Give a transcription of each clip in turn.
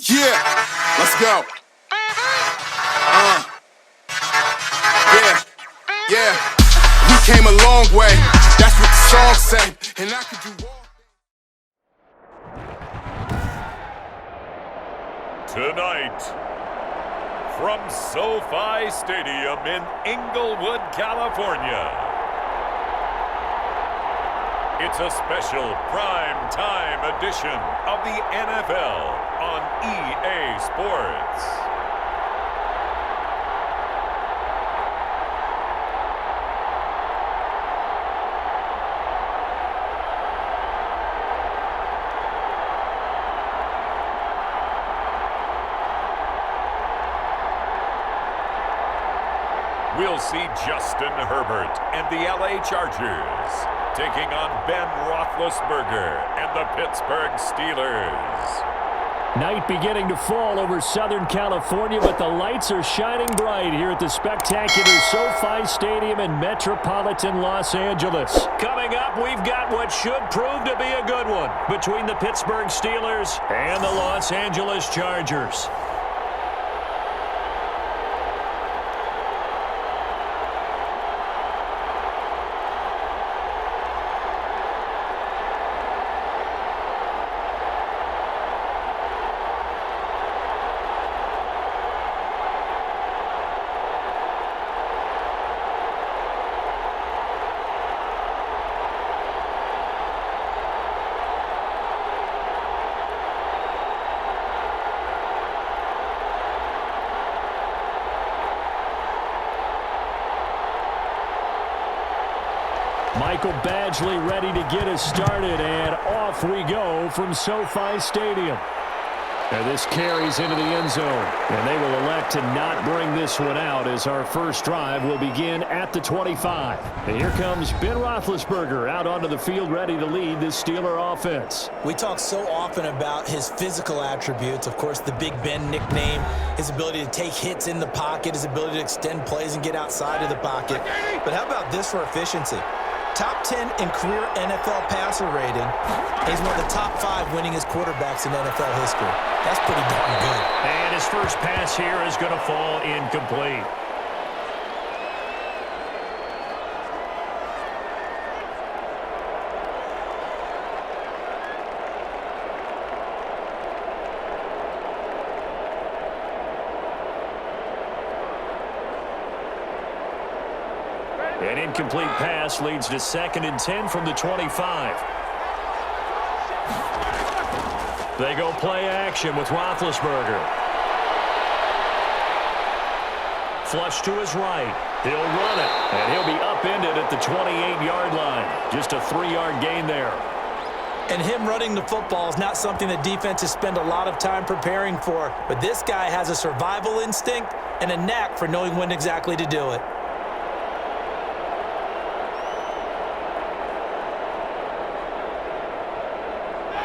Yeah, let's go. Yeah. We came a long way. That's what the song say. And I could do all. Tonight, from SoFi Stadium in Inglewood, California, it's a special prime time edition of the NFL on EA Sports. We'll see Justin Herbert and the LA Chargers taking on Ben Roethlisberger and the Pittsburgh Steelers. Night beginning to fall over Southern California, but the lights are shining bright here at the spectacular SoFi Stadium in metropolitan Los Angeles. Coming up, we've got what should prove to be a good one between the Pittsburgh Steelers and the Los Angeles Chargers. Michael Badgley ready to get us started, and off we go from SoFi Stadium. And this carries into the end zone, and they will elect to not bring this one out as our first drive will begin at the 25. And here comes Ben Roethlisberger out onto the field ready to lead this Steeler offense. We talk so often about his physical attributes, of course, the Big Ben nickname, his ability to take hits in the pocket, his ability to extend plays and get outside of the pocket. But how about this for efficiency? Top 10 in career NFL passer rating. He's one of the top 5 winningest quarterbacks in NFL history. That's pretty darn good. And his first pass here is going to fall incomplete. An incomplete pass leads to 2nd and 10 from the 25. They go play action with Roethlisberger. Flush to his right. He'll run it, and he'll be upended at the 28-yard line. Just a 3-yard gain there. And him running the football is not something that defenses spend a lot of time preparing for. But this guy has a survival instinct and a knack for knowing when exactly to do it.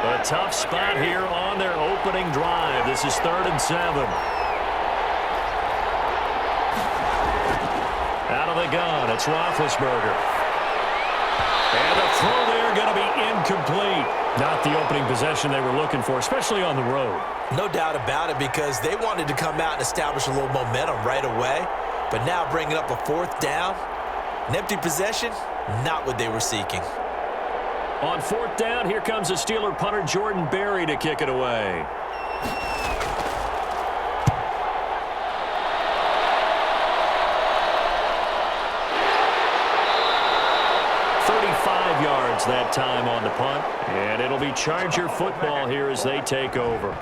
A tough spot here on their opening drive. This is 3rd and 7. Out of the gun, it's Roethlisberger. And the throw there going to be incomplete. Not the opening possession they were looking for, especially on the road. No doubt about it, because they wanted to come out and establish a little momentum right away. But now bringing up a 4th down, an empty possession, not what they were seeking. On 4th down, here comes the Steeler punter Jordan Berry to kick it away. Yards that time on the punt, and it'll be Charger football here as they take over.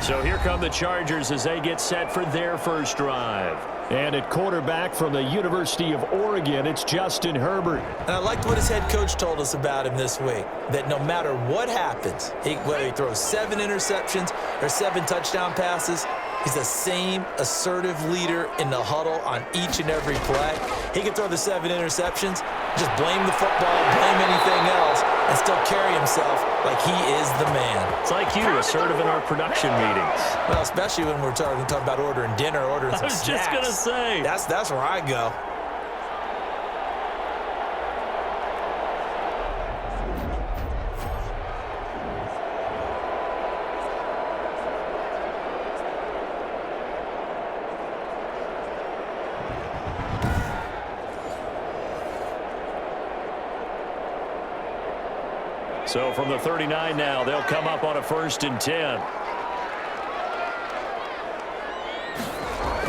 So here come the Chargers as they get set for their first drive. And at quarterback from the University of Oregon, it's Justin Herbert. And I liked what his head coach told us about him this week, that no matter what happens, whether he throws 7 interceptions or 7 touchdown passes, he's the same assertive leader in the huddle on each and every play. He can throw the 7 interceptions, just blame the football, blame anything else, and still carry himself like he is the man. It's like you, assertive in our production meetings. Well, especially when we're talking about ordering dinner, ordering some snacks. I was just going to say. That's where I go. So from the 39 now, they'll come up on a 1st and 10.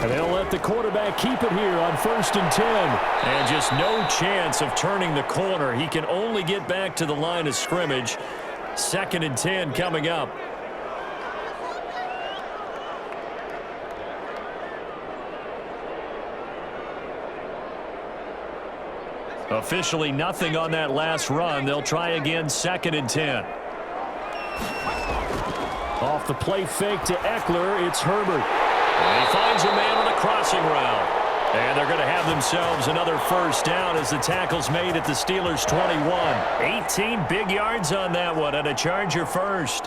And they'll let the quarterback keep it here on 1st and 10. And just no chance of turning the corner. He can only get back to the line of scrimmage. 2nd and 10 coming up. Officially nothing on that last run. They'll try again 2nd and 10. Off the play fake to Eckler, it's Herbert. And he finds a man on the crossing route. And they're going to have themselves another 1st down as the tackle's made at the Steelers' 21. 18 big yards on that one and a Charger first.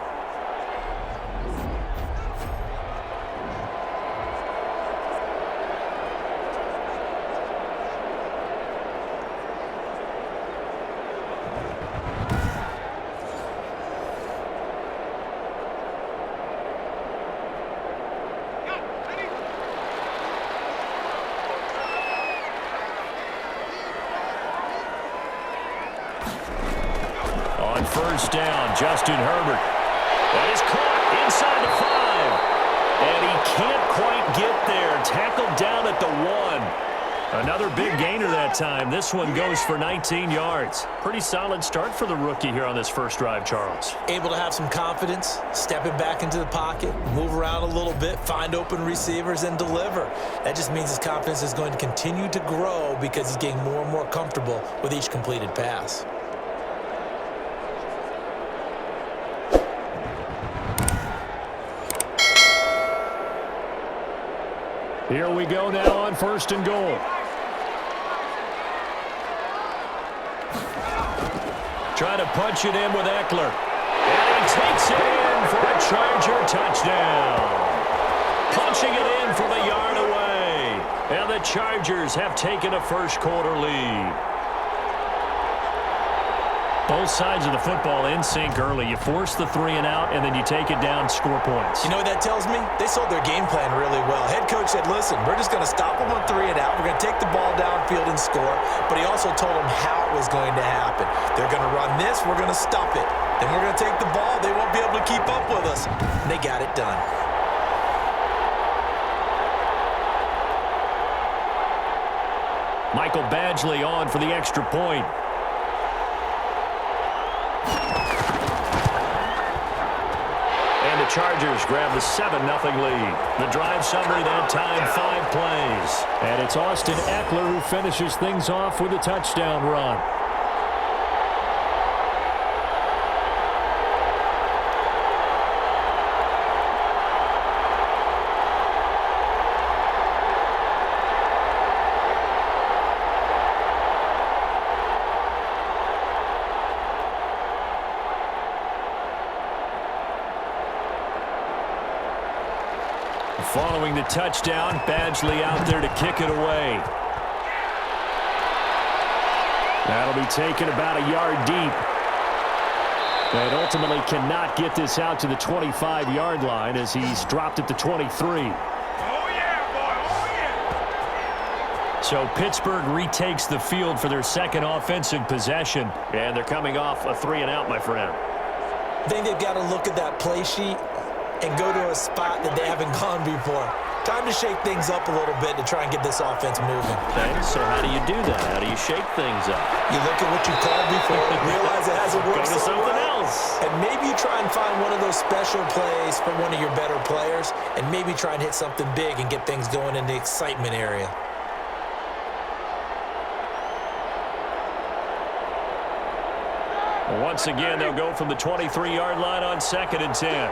On 1st down, Justin Herbert. That is caught inside the 5. And he can't quite get there. Tackled down at the 1. Another big gainer that time. This one goes for 19 yards. Pretty solid start for the rookie here on this first drive, Charles. Able to have some confidence, stepping back into the pocket, move around a little bit, find open receivers, and deliver. That just means his confidence is going to continue to grow because he's getting more and more comfortable with each completed pass. Here we go now on 1st and goal. Trying to punch it in with Eckler. And he takes it in for a Charger touchdown. Punching it in from a yard away. And the Chargers have taken a first-quarter lead. Both sides of the football in sync early. You force the 3 and out, and then you take it down, score points. You know what that tells me? They sold their game plan really well. Head coach said, listen, we're just going to stop them on 3 and out. We're going to take the ball downfield and score. But he also told them how it was going to happen. They're going to run this. We're going to stop it. Then we're going to take the ball. They won't be able to keep up with us. And they got it done. Michael Badgley on for the extra point. Chargers grab the 7-0 lead. The drive summary that time, 5 plays. And it's Austin Eckler who finishes things off with a touchdown run. Following the touchdown, Badgley out there to kick it away. That'll be taken about a yard deep. And ultimately cannot get this out to the 25-yard line as he's dropped at the 23. Oh, yeah, boy. Oh, yeah. So Pittsburgh retakes the field for their second offensive possession. And they're coming off a 3 and out, my friend. I think they've got to look at that play sheet and go to a spot that they haven't gone before. Time to shake things up a little bit to try and get this offense moving. Okay, so how do you do that? How do you shake things up? You look at what you called before, realize it hasn't worked. Go to something else. And maybe you try and find one of those special plays for one of your better players, and maybe try and hit something big and get things going in the excitement area. Once again, they'll go from the 23-yard line on 2nd and 10.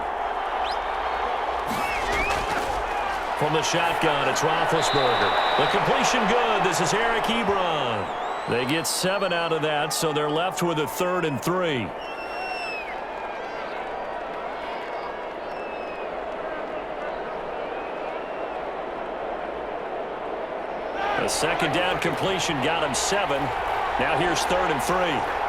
From the shotgun, it's Roethlisberger. The completion good. This is Eric Ebron. They get 7 out of that, so they're left with a 3rd and 3. The 2nd down completion got him 7. Now here's 3rd and 3.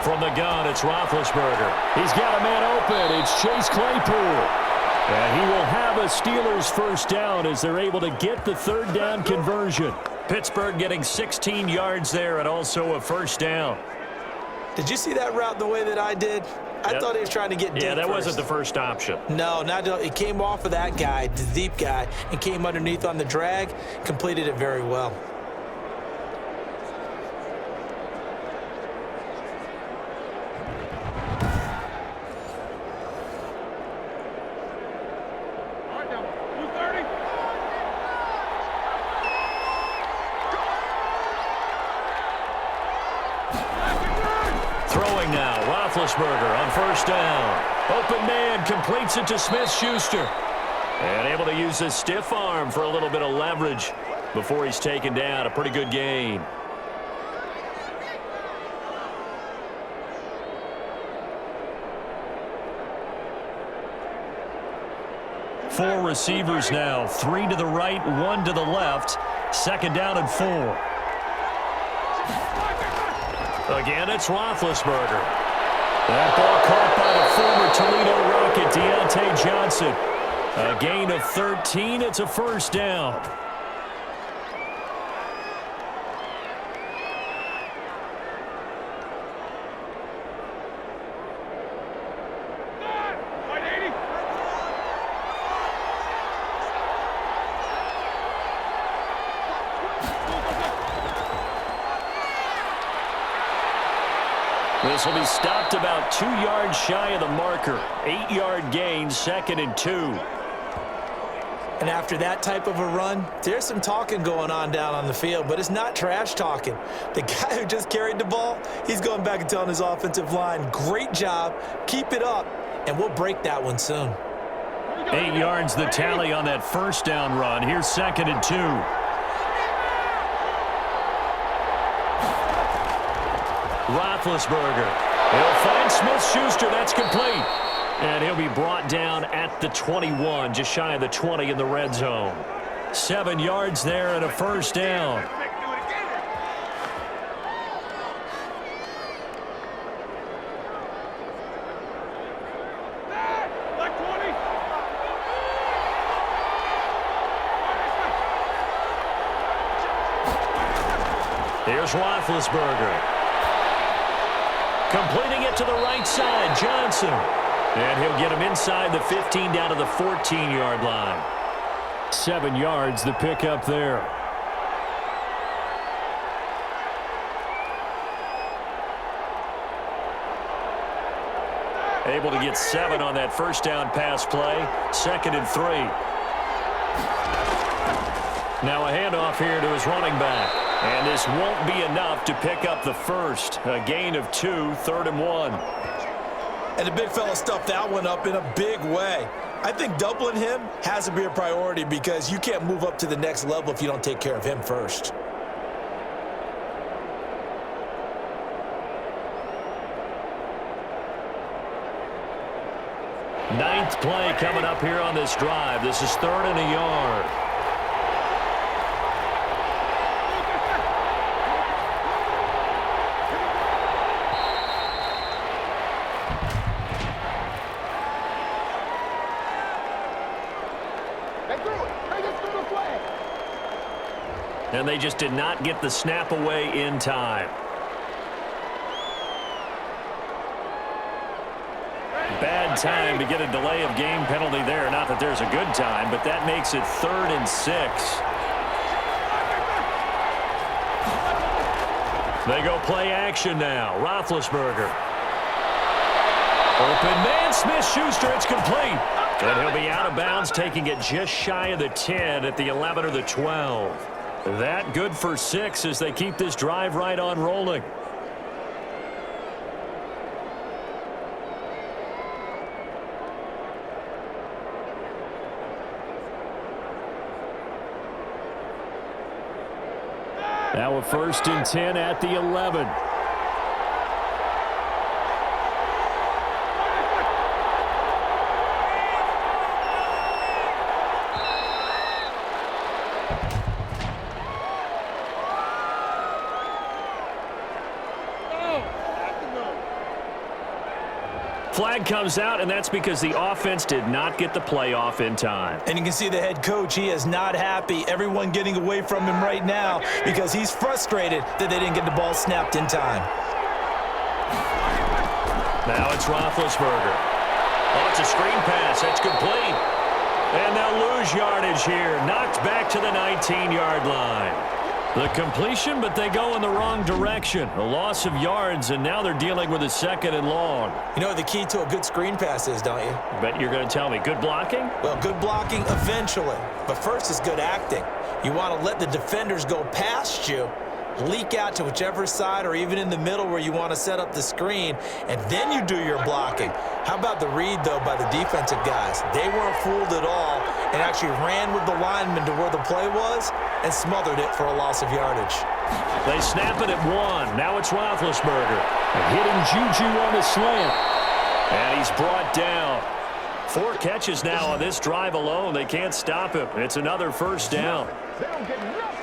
From the gun, it's Roethlisberger. He's got a man open. It's Chase Claypool. And he will have a Steelers first down as they're able to get the 3rd down conversion. Pittsburgh getting 16 yards there and also a first down. Did you see that route the way that I did? I thought he was trying to get deep. Yeah, that first. wasn't the first option. No, it came off of that guy, the deep guy, and came underneath on the drag, completed it very well. Throwing now, Roethlisberger on first down. Open man completes it to Smith-Schuster. And able to use his stiff arm for a little bit of leverage before he's taken down. A pretty good gain. Four receivers now. 3 to the right, 1 to the left. Second down and 4. Again, it's Roethlisberger. That ball caught by the former Toledo Rocket, Deontay Johnson. A gain of 13. It's a first down. This will be stopped about 2 yards shy of the marker. 8-yard gain, 2nd and 2. And after that type of a run, there's some talking going on down on the field, but it's not trash talking. The guy who just carried the ball, he's going back and telling his offensive line, great job, keep it up, and we'll break that one soon. 8 yards the tally on that first down run. Here's 2nd and 2. Roethlisberger. He'll find Smith-Schuster. That's complete. And he'll be brought down at the 21, just shy of the 20 in the red zone. 7 yards there and a first down. Here's Roethlisberger. Completing it to the right side, Johnson. And he'll get him inside the 15 down to the 14-yard line. 7 yards, the pickup there. Able to get 7 on that first down pass play. 2nd and 3. Now a handoff here to his running back. And this won't be enough to pick up the first. A gain of 2, 3rd and 1. And the big fella stuffed that one up in a big way. I think doubling him has to be a priority because you can't move up to the next level if you don't take care of him first. Ninth play coming up here on this drive. This is 3rd and a yard. And they just did not get the snap away in time. Bad time to get a delay of game penalty there. Not that there's a good time, but that makes it 3rd and 6. They go play action now. Roethlisberger. Open man, Smith-Schuster. It's complete. And he'll be out of bounds, taking it just shy of the 10 at the 11 or the 12. That good for 6 as they keep this drive right on rolling. Now a 1st and 10 at the 11. flag comes out, and that's because the offense did not get the play off in time. And you can see the head coach, he is not happy. Everyone getting away from him right now because he's frustrated that they didn't get the ball snapped in time. Now it's Roethlisberger. Oh, it's a screen pass. That's complete. And they'll lose yardage here. Knocked back to the 19-yard line. The completion, but they go in the wrong direction. A loss of yards, and now they're dealing with a 2nd and long. You know what the key to a good screen pass is, don't you? Bet you're going to tell me. Good blocking? Well, good blocking eventually. But first is good acting. You want to let the defenders go past you, leak out to whichever side or even in the middle where you want to set up the screen, and then you do your blocking. How about the read, though, by the defensive guys? They weren't fooled at all and actually ran with the lineman to where the play was and smothered it for a loss of yardage. They snap it at 1. Now it's Roethlisberger. Hitting Juju on the slant. And he's brought down. 4 catches now on this drive alone. They can't stop him. It's another first down. They don't get nothing.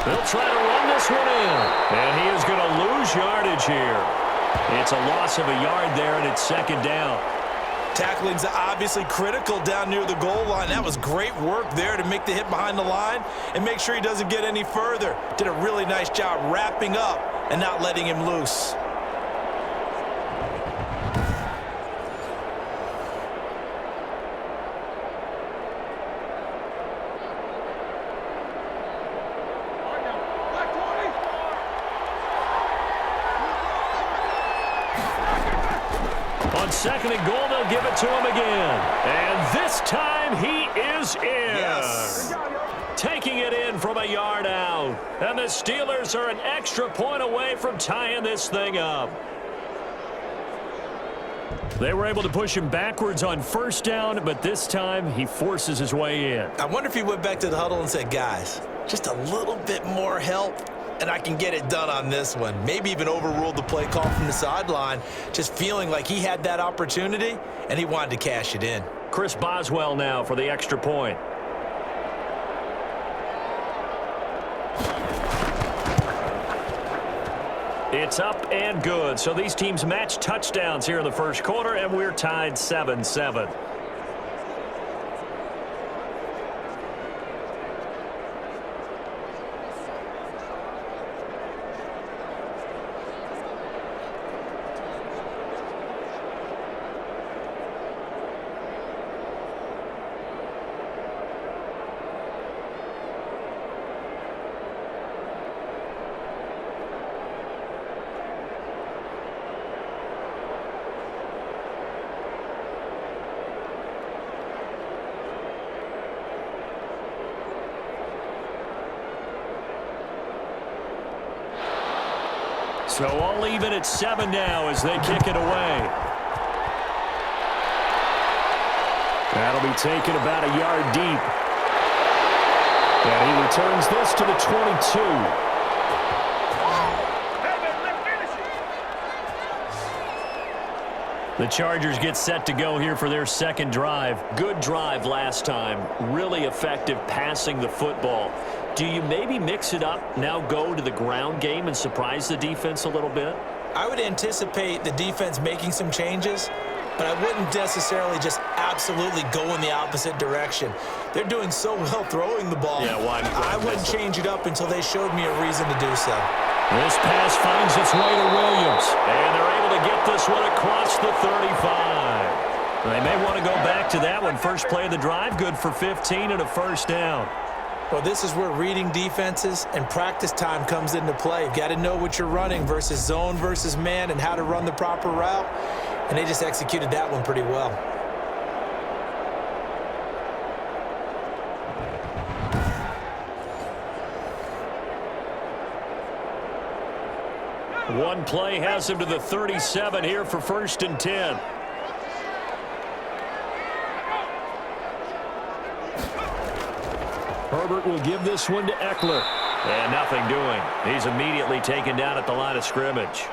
They'll try to run this one in. And he is going to lose yardage here. It's a loss of a yard there, and it's 2nd down. Tackling's obviously critical down near the goal line. That was great work there to make the hit behind the line and make sure he doesn't get any further. Did a really nice job wrapping up and not letting him loose. On 2nd and goal, they'll give it to him again. And this time he is in. Yes. Taking it in from a yard out. And the Steelers are an extra point away from tying this thing up. They were able to push him backwards on 1st down, but this time he forces his way in. I wonder if he went back to the huddle and said, guys, just a little bit more help, and I can get it done on this one. Maybe even overruled the play call from the sideline, just feeling like he had that opportunity, and he wanted to cash it in. Chris Boswell now for the extra point. It's up and good. So these teams match touchdowns here in the 1st quarter, and we're tied 7-7. So all even at 7 now as they kick it away. That'll be taken about a yard deep. And he returns this to the 22. The Chargers get set to go here for their 2nd drive. Good drive last time. Really effective passing the football. Do you maybe mix it up, now go to the ground game and surprise the defense a little bit? I would anticipate the defense making some changes, but I wouldn't necessarily just absolutely go in the opposite direction. They're doing so well throwing the ball. Yeah, why I wouldn't change it up until they showed me a reason to do so. This pass finds its way to Williams, and they're able to get this one across the 35. They may want to go back to that one. First play of the drive, good for 15 and a 1st down. Well, this is where reading defenses and practice time comes into play. You've got to know what you're running versus zone versus man and how to run the proper route. And they just executed that one pretty well. One play has him to the 37 here for 1st and 10. Herbert will give this one to Eckler. And nothing doing. He's immediately taken down at the line of scrimmage.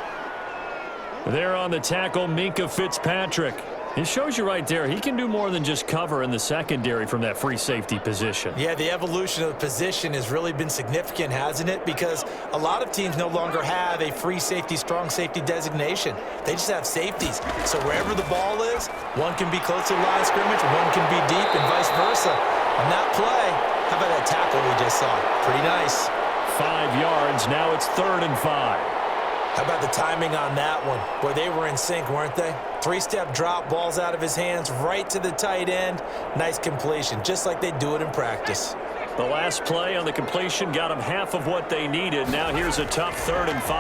There on the tackle, Minkah Fitzpatrick. It shows you right there, he can do more than just cover in the secondary from that free safety position. Yeah, the evolution of the position has really been significant, hasn't it? Because a lot of teams no longer have a free safety, strong safety designation. They just have safeties. So wherever the ball is, one can be close to the line of scrimmage, one can be deep, and vice versa. On that play, how about that tackle we just saw? Pretty nice. 5 yards, now it's 3rd and 5. How about the timing on that one? Boy, they were in sync, weren't they? 3-step drop, balls out of his hands, right to the tight end. Nice completion, just like they do it in practice. The last play on the completion got them half of what they needed. Now here's a tough 3rd and 5.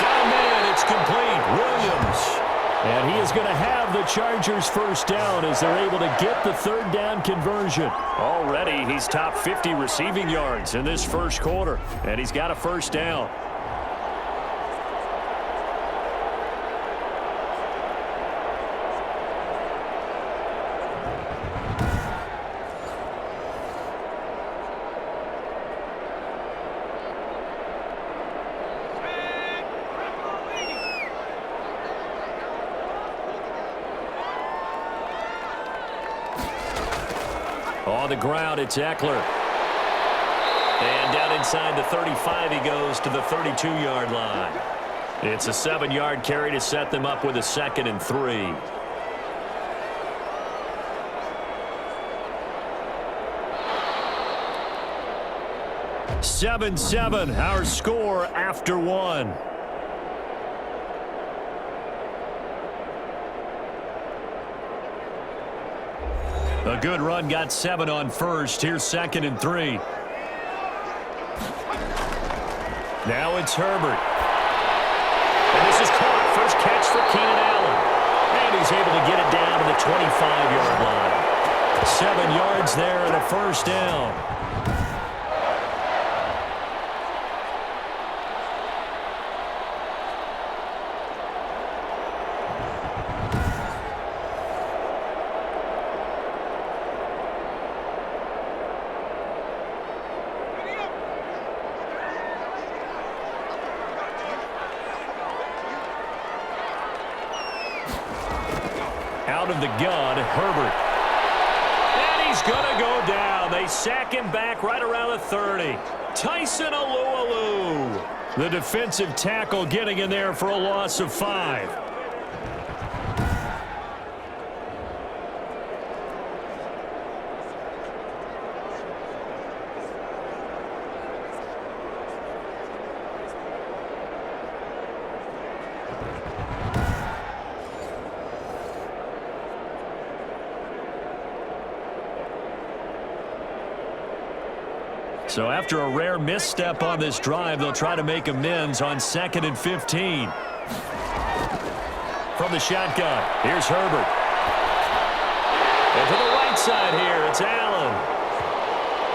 Got a man, it's complete. Williams. And he is going to have the Chargers first down as they're able to get the 3rd down conversion. Already, he's top 50 receiving yards in this first quarter, and he's got a first down. On the ground, it's Eckler. And down inside the 35, he goes to the 32-yard line. It's a 7-yard carry to set them up with a 2nd and 3. (7-7), our score after 1. A good run, got 7 on first. Here's 2nd and 3. Now it's Herbert. And this is caught. First catch for Keenan Allen. And he's able to get it down to the 25-yard line. 7 yards there and a first down. Out of the gun, Herbert. And he's going to go down. They sack him back right around the 30. Tyson Alualu, the defensive tackle, getting in there for a loss of 5. So after a rare misstep on this drive, they'll try to make amends on 2nd and 15. From the shotgun, here's Herbert. And to the right side here, it's Allen.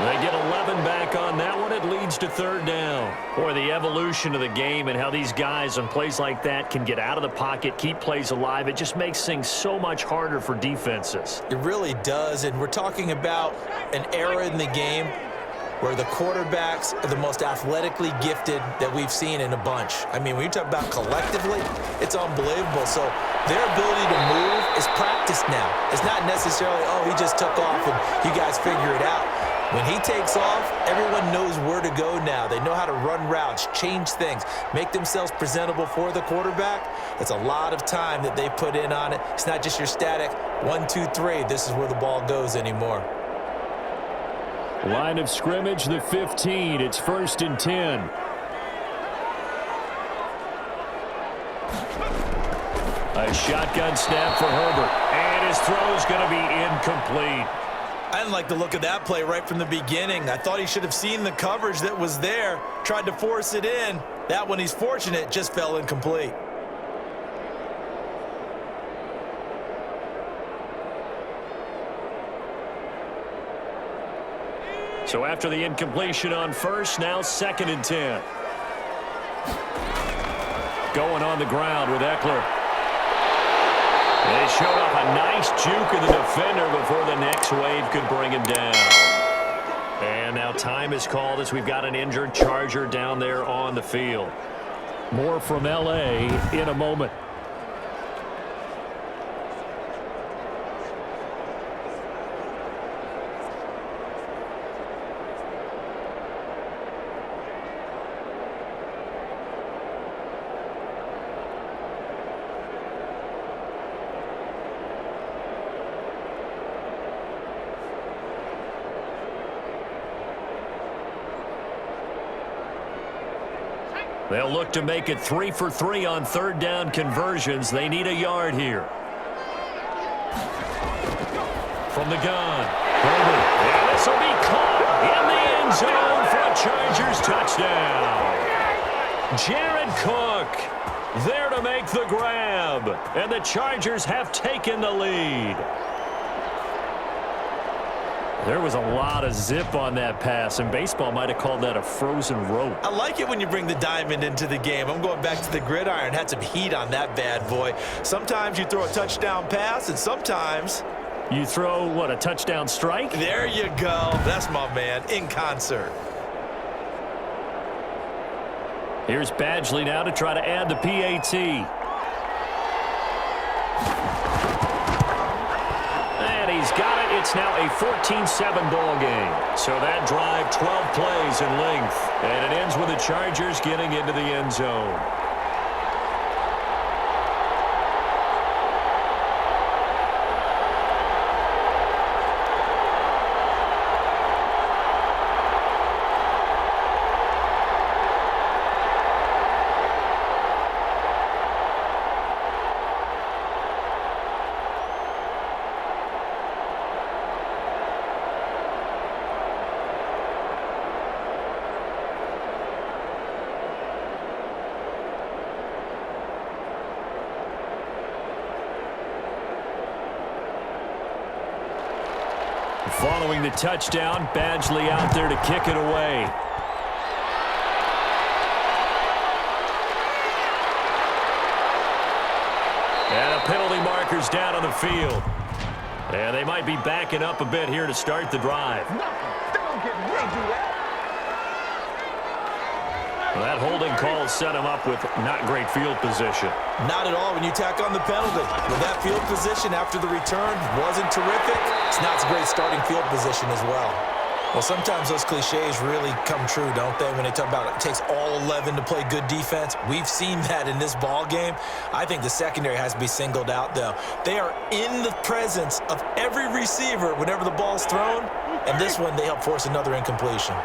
They get 11 back on that one. It leads to 3rd down. Boy, the evolution of the game and how these guys on plays like that can get out of the pocket, keep plays alive, it just makes things so much harder for defenses. It really does, and we're talking about an era in the game where the quarterbacks are the most athletically gifted that we've seen in a bunch. I mean, when you talk about collectively, it's unbelievable. So their ability to move is practiced now. It's not necessarily, oh, he just took off and you guys figure it out. When he takes off, everyone knows where to go now. They know how to run routes, change things, make themselves presentable for the quarterback. It's a lot of time that they put in on it. It's not just your static 1, 2, 3. This is where the ball goes anymore. Line of scrimmage, the 15. It's 1st and 10. A shotgun snap for Herbert. And his throw is going to be incomplete. I didn't like the look of that play right from the beginning. I thought he should have seen the coverage that was there, tried to force it in. That one, he's fortunate, just fell incomplete. So after the incompletion on first, now 2nd and 10. Going on the ground with Eckler. They showed off a nice juke of the defender before the next wave could bring him down. And now time is called as we've got an injured Charger down there on the field. More from L.A. in a moment. They'll look to make it 3 for 3 on third down conversions. They need a yard here. From the gun. And this will be caught in the end zone for a Chargers touchdown. Jared Cook there to make the grab. And the Chargers have taken the lead. There was a lot of zip on that pass, and baseball might have called that a frozen rope. I like it when you bring the diamond into the game. I'm going back to the gridiron. Had some heat on that bad boy. Sometimes you throw a touchdown pass, and sometimes you throw, what, a touchdown strike? There you go. That's my man, in concert. Here's Badgley now to try to add the PAT. And he's got it. It's now a 14-7 ball game. So that drive, 12 plays in length. And it ends with the Chargers getting into the end zone. Following the touchdown, Badgley out there to kick it away. And a penalty marker's down on the field. And they might be backing up a bit here to start the drive. Well, that holding call set him up with not great field position. Not at all when you tack on the penalty. With that field position after the return wasn't terrific, it's not a great starting field position as well. Well, sometimes those cliches really come true, don't they, when they talk about it takes all 11 to play good defense. We've seen that in this ball game. I think the secondary has to be singled out, though. They are in the presence of every receiver whenever the ball's thrown, and this one they help force another incompletion.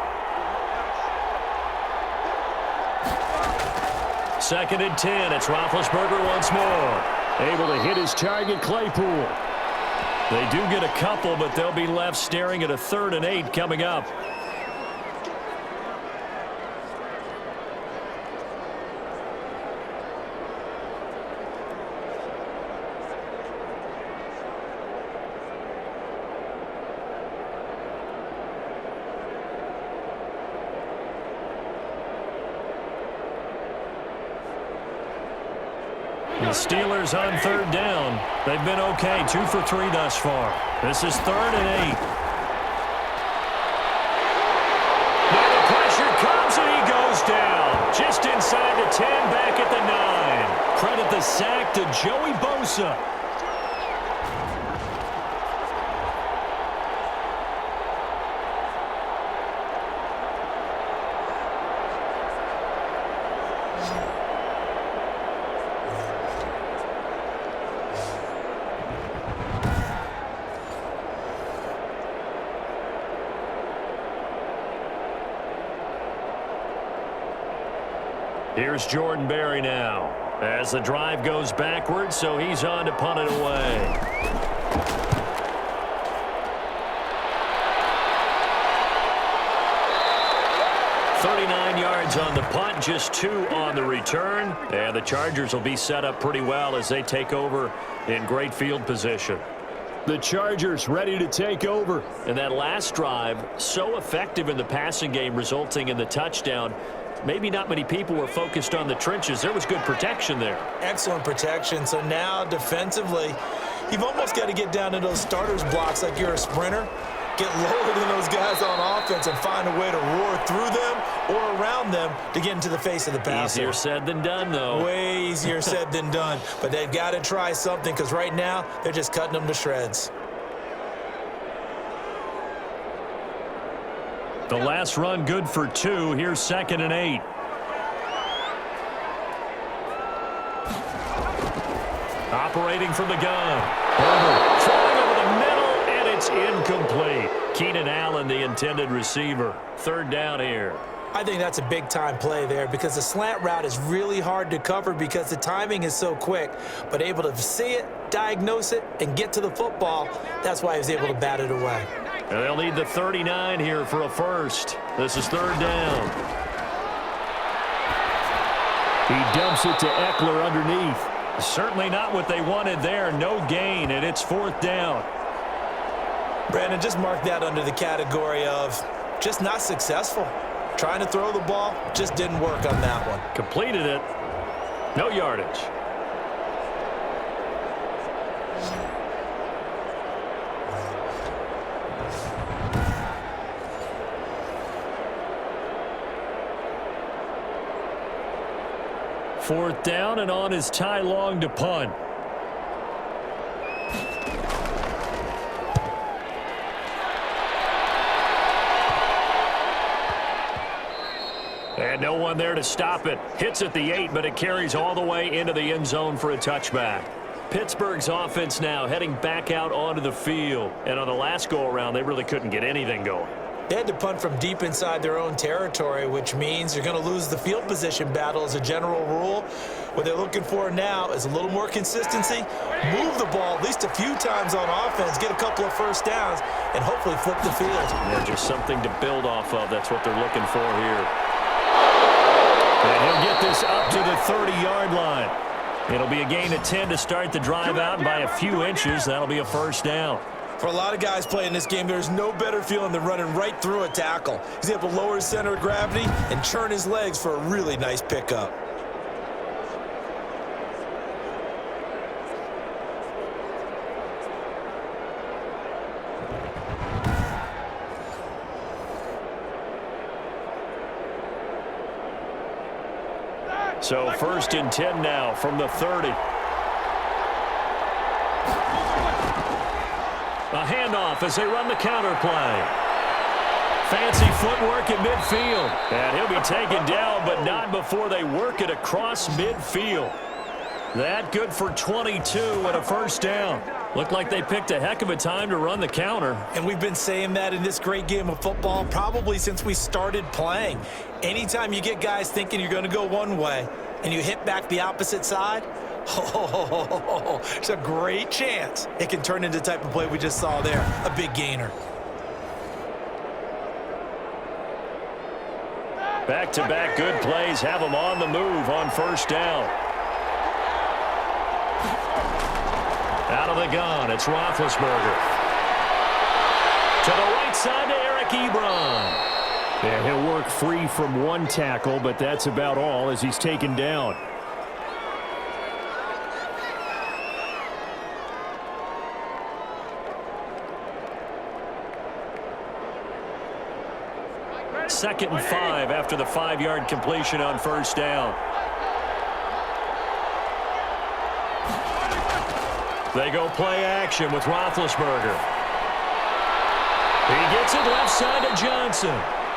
Second and 10. It's Roethlisberger once more. Able to hit his target, Claypool. They do get a couple, but they'll be left staring at a 3rd and 8 coming up. The Steelers on 3rd down. They've been okay, 2 for 3 thus far. This is 3rd and 8. Now the pressure comes and he goes down. Just inside the 10, back at the 9. Credit the sack to Joey Bosa. Here's Jordan Berry now as the drive goes backwards, so he's on to punt it away. .39 yards on the punt, just 2 on the return. And the Chargers will be set up pretty well as they take over in great field position. The Chargers ready to take over. And that last drive, so effective in the passing game, resulting in the touchdown. maybe not many people were focused on the trenches. There was good protection there. Excellent protection. So now defensively, you've almost got to get down to those starters blocks like you're a sprinter. Get lower than those guys on offense and find a way to roar through them or around them to get into the face of the passer. Easier said than done, though. Way easier said than done. But they've got to try something because right now they're just cutting them to shreds. The last run good for 2. Here's 2nd and 8. Operating from the gun. Throwing over the middle, and it's incomplete. Keenan Allen, the intended receiver. 3rd down here. I think that's a big-time play there because the slant route is really hard to cover because the timing is so quick. But able to see it, diagnose it, and get to the football, that's why he was able to bat it away. And they'll need the 39 here for a first. This is 3rd down. He dumps it to Eckler underneath. Certainly not what they wanted there. No gain, and it's 4th down. Brandon, just mark that under the category of just not successful. Trying to throw the ball, just didn't work on that one. Completed it. No yardage. Fourth down, and on is Ty Long to punt. And no one there to stop it. Hits at the 8, but it carries all the way into the end zone for a touchback. Pittsburgh's offense now heading back out onto the field. And on the last go-around, they really couldn't get anything going. They had to punt from deep inside their own territory, which means you're going to lose the field position battle as a general rule. What they're looking for now is a little more consistency, move the ball at least a few times on offense, get a couple of first downs, and hopefully flip the field. Yeah, just something to build off of. That's what they're looking for here. And he'll get this up to the 30-yard line. It'll be a gain of 10 to start the drive out, and by a few inches, that'll be a first down. For a lot of guys playing this game, there's no better feeling than running right through a tackle. He's able to lower his center of gravity and churn his legs for a really nice pickup. So 1st and 10 now from the 30. A handoff as they run the counter play. Fancy footwork at midfield. And he'll be taken down, but not before they work it across midfield. That good for 22 and a first down. Looked like they picked a heck of a time to run the counter. And we've been saying that in this great game of football probably since we started playing. Anytime you get guys thinking you're going to go one way and you hit back the opposite side, it's a great chance it can turn into the type of play we just saw there, a big gainer. Back-to-back good plays have them on the move on first down. Out of the gun, it's Roethlisberger. To the right side to Eric Ebron. And he'll work free from one tackle, but that's about all as he's taken down. Second and 5 after the 5-yard completion on first down. They go play action with Roethlisberger. He gets it left side to Johnson.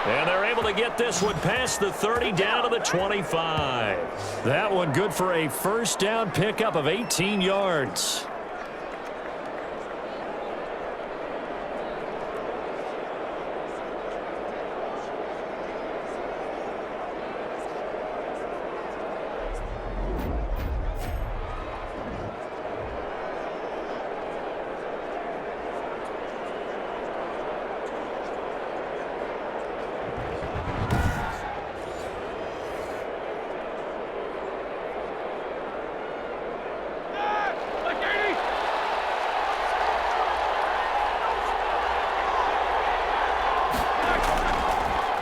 And they're able to get this one past the 30 down to the 25. That one good for a first down pickup of 18 yards.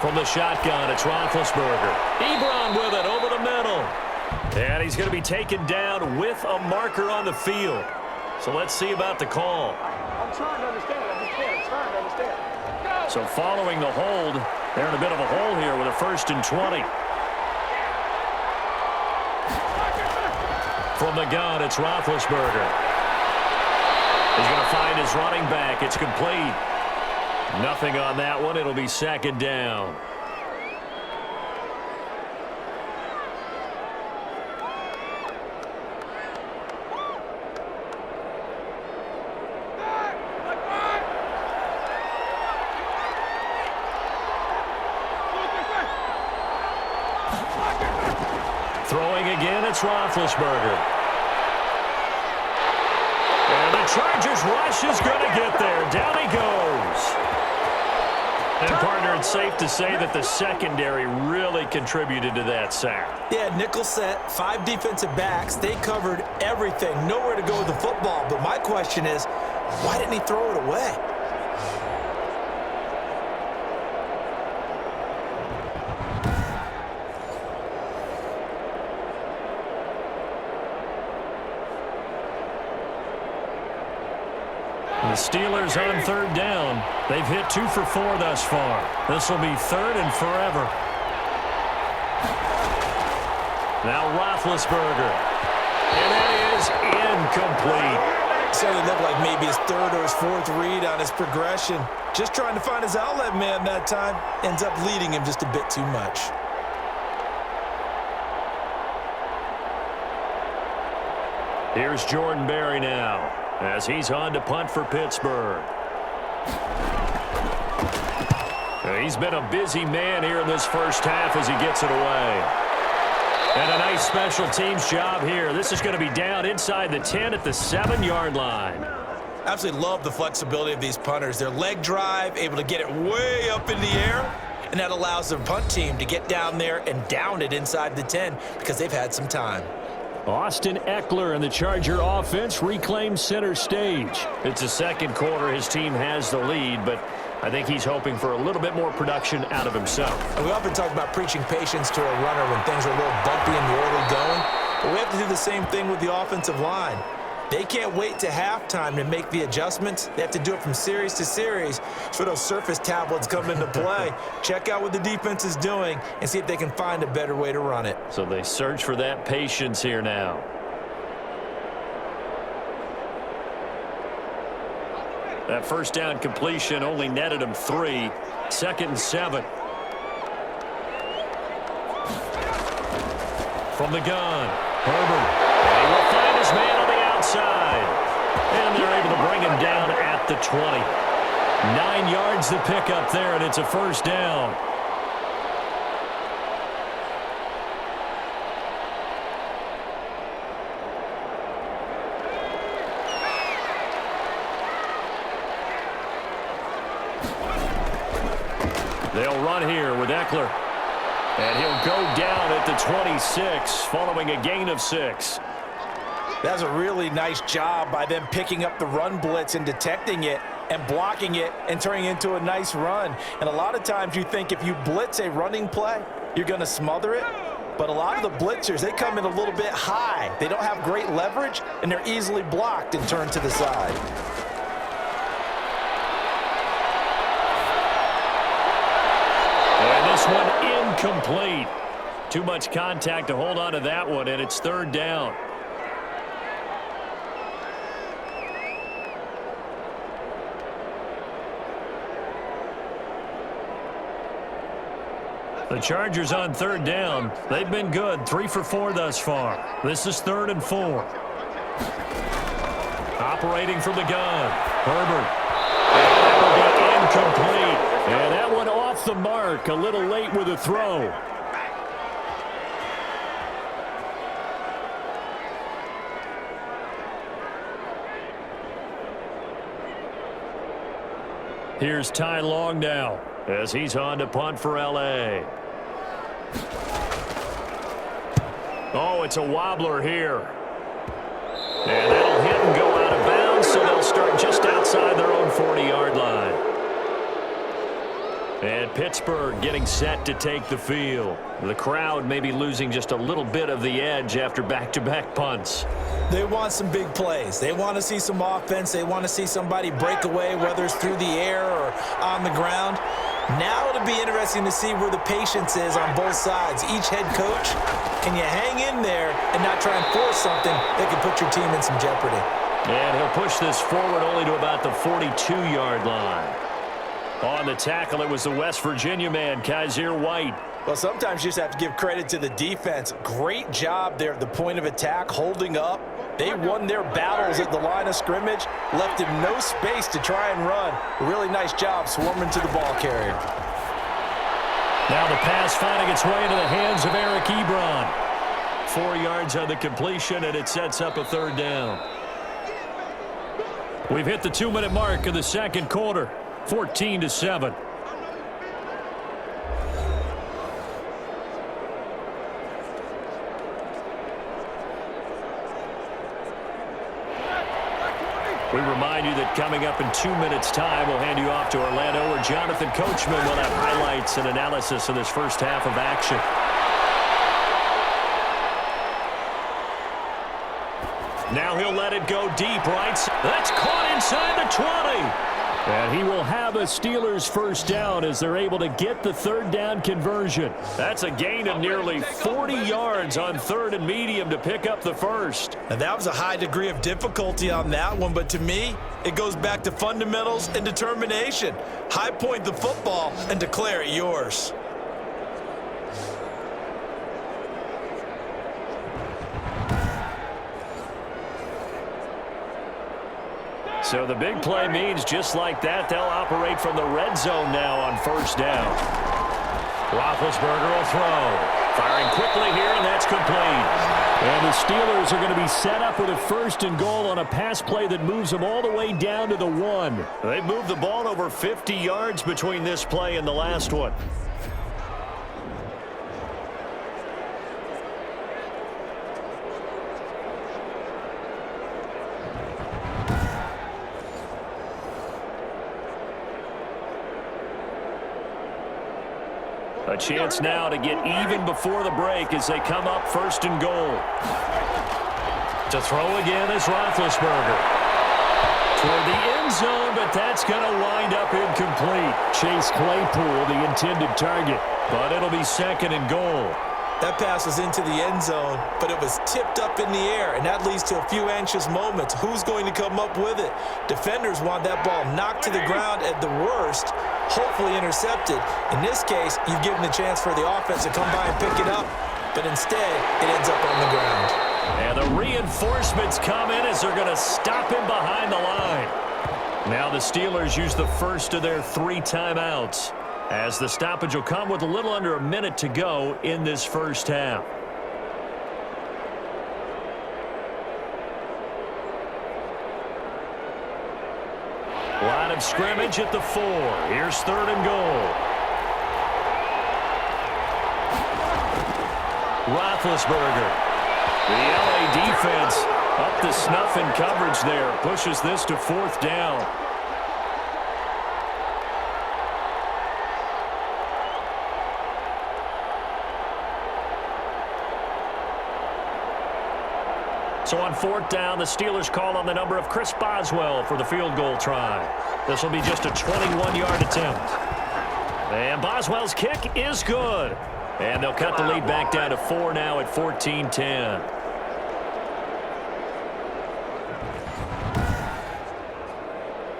From the shotgun, it's Roethlisberger. Ebron with it over the middle. And he's going to be taken down with a marker on the field. So let's see about the call. I'm trying to understand. I'm trying to understand. So following the hold, they're in a bit of a hole here with a 1st and 20. From the gun, it's Roethlisberger. He's going to find his running back. It's complete. Nothing on that one. It'll be 2nd down. Throwing again, it's Roethlisberger. And the Chargers rush is going to get there. Down he goes. And, partner, it's safe to say that the secondary really contributed to that sack. Yeah, nickel set, 5 defensive backs. They covered everything. Nowhere to go with the football. But my question is, why didn't he throw it away? The Steelers on 3rd down. They've hit 2 for 4 thus far. This will be 3rd and forever. Now Roethlisberger. And that is incomplete. Certainly looked like maybe his 3rd or his 4th read on his progression. Just trying to find his outlet man that time. Ends up leading him just a bit too much. Here's Jordan Berry now, as he's on to punt for Pittsburgh. He's been a busy man here in this first half as he gets it away. And a nice special teams job here. This is going to be down inside the 10 at the 7-yard line. Absolutely love the flexibility of these punters. Their leg drive, able to get it way up in the air, and that allows the punt team to get down there and down it inside the 10 because they've had some time. Austin Eckler and the Charger offense reclaim center stage. It's the 2nd quarter. His team has the lead, but I think he's hoping for a little bit more production out of himself. And we often talk about preaching patience to a runner when things are a little bumpy and the order going. But we have to do the same thing with the offensive line. They can't wait to halftime to make the adjustments. They have to do it from series to series. So those surface tablets come into play. Check out what the defense is doing and see if they can find a better way to run it. So they search for that patience here now. That 1st down completion only netted him 3. 2nd and 7. From the gun, Herbert. He will find his man on the outside. And they're able to bring him down at the 20. 9 yards to pick up there, and it's a 1st down. They'll run here with Eckler. And he'll go down at the 26, following a gain of 6. That's a really nice job by them picking up the run blitz and detecting it and blocking it and turning it into a nice run. And a lot of times you think if you blitz a running play, you're going to smother it. But a lot of the blitzers, they come in a little bit high. They don't have great leverage, and they're easily blocked and turned to the side. And this one incomplete. Too much contact to hold on to that one, and it's 3rd down. The Chargers on 3rd down. They've been good, 3 for 4 thus far. This is 3rd and 4. Operating from the gun, Herbert. And that will be incomplete. And that one off the mark, a little late with a throw. Here's Ty Long now, as he's on to punt for L.A. Oh, it's a wobbler here. And that'll hit and go out of bounds, so they'll start just outside their own 40-yard line. And Pittsburgh getting set to take the field. The crowd may be losing just a little bit of the edge after back-to-back punts. They want some big plays. They want to see some offense. They want to see somebody break away, whether it's through the air or on the ground. Now it'll be interesting to see where the patience is on both sides. Each head coach, can you hang in there and not try and force something that could put your team in some jeopardy? And he'll push this forward only to about the 42-yard line. On the tackle, it was the West Virginia man, Kaiser White. Well, sometimes you just have to give credit to the defense. Great job there at the point of attack, holding up. They won their battles at the line of scrimmage, left him no space to try and run. A really nice job swarming to the ball carrier. Now the pass finding its way into the hands of Eric Ebron. 4 yards on the completion, and it sets up a third down. We've hit the 2-minute mark of the second quarter. 14-7. We remind you that coming up in 2 minutes' time, we'll hand you off to Orlando, where Jonathan Coachman will have highlights and analysis of this first half of action. Now he'll let it go deep, right? That's caught inside the 20. And he will have a Steelers first down as they're able to get the third down conversion. That's a gain of nearly 40 yards on 3rd and medium to pick up the first. Now that was a high degree of difficulty on that one, but to me, it goes back to fundamentals and determination. High point the football and declare it yours. So the big play means just like that, they'll operate from the red zone now on first down. Roethlisberger will throw. Firing quickly here, and that's complete. And the Steelers are going to be set up with a 1st and goal on a pass play that moves them all the way down to the 1. They moved the ball over 50 yards between this play and the last one. A chance now to get even before the break as they come up 1st and goal. To throw again is Roethlisberger. Toward the end zone, but that's going to wind up incomplete. Chase Claypool, the intended target. But it'll be 2nd and goal. That pass was into the end zone, but it was tipped up in the air, and that leads to a few anxious moments. Who's going to come up with it? Defenders want that ball knocked to the ground at the worst, hopefully intercepted. In this case, you've given the chance for the offense to come by and pick it up, but instead, it ends up on the ground. And the reinforcements come in as they're going to stop him behind the line. Now the Steelers use the first of their 3 timeouts, as the stoppage will come with a little under a minute to go in this first half. Line of scrimmage at the 4. Here's 3rd and goal. Roethlisberger. The LA defense up to snuff in coverage there. Pushes this to 4th down. So on 4th down, the Steelers call on the number of Chris Boswell for the field goal try. This will be just a 21-yard attempt. And Boswell's kick is good. And they'll cut the lead back down to 4 now at 14-10.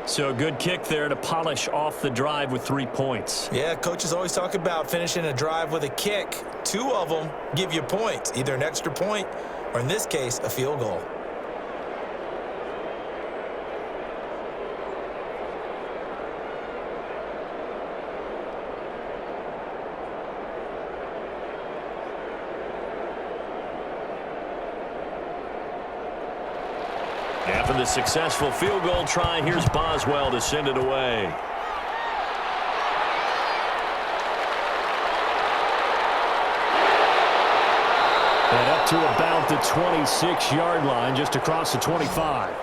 So a good kick there to polish off the drive with 3 points. Yeah, coaches always talk about finishing a drive with a kick. 2 of them give you points, either an extra point or, in this case, a field goal. After the successful field goal try, here's Boswell to send it away. And up to about the 26-yard line, just across the 25.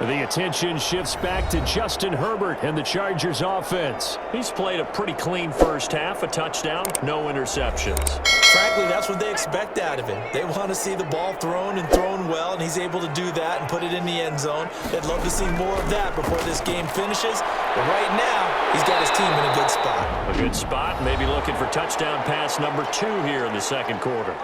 The attention shifts back to Justin Herbert and the Chargers offense. He's played a pretty clean first half, a touchdown, no interceptions. Frankly, that's what they expect out of him. They want to see the ball thrown and thrown well, and he's able to do that and put it in the end zone. They'd love to see more of that before this game finishes. But right now, he's got his team in a good spot. A good spot, maybe looking for touchdown pass number 2 here in the second quarter.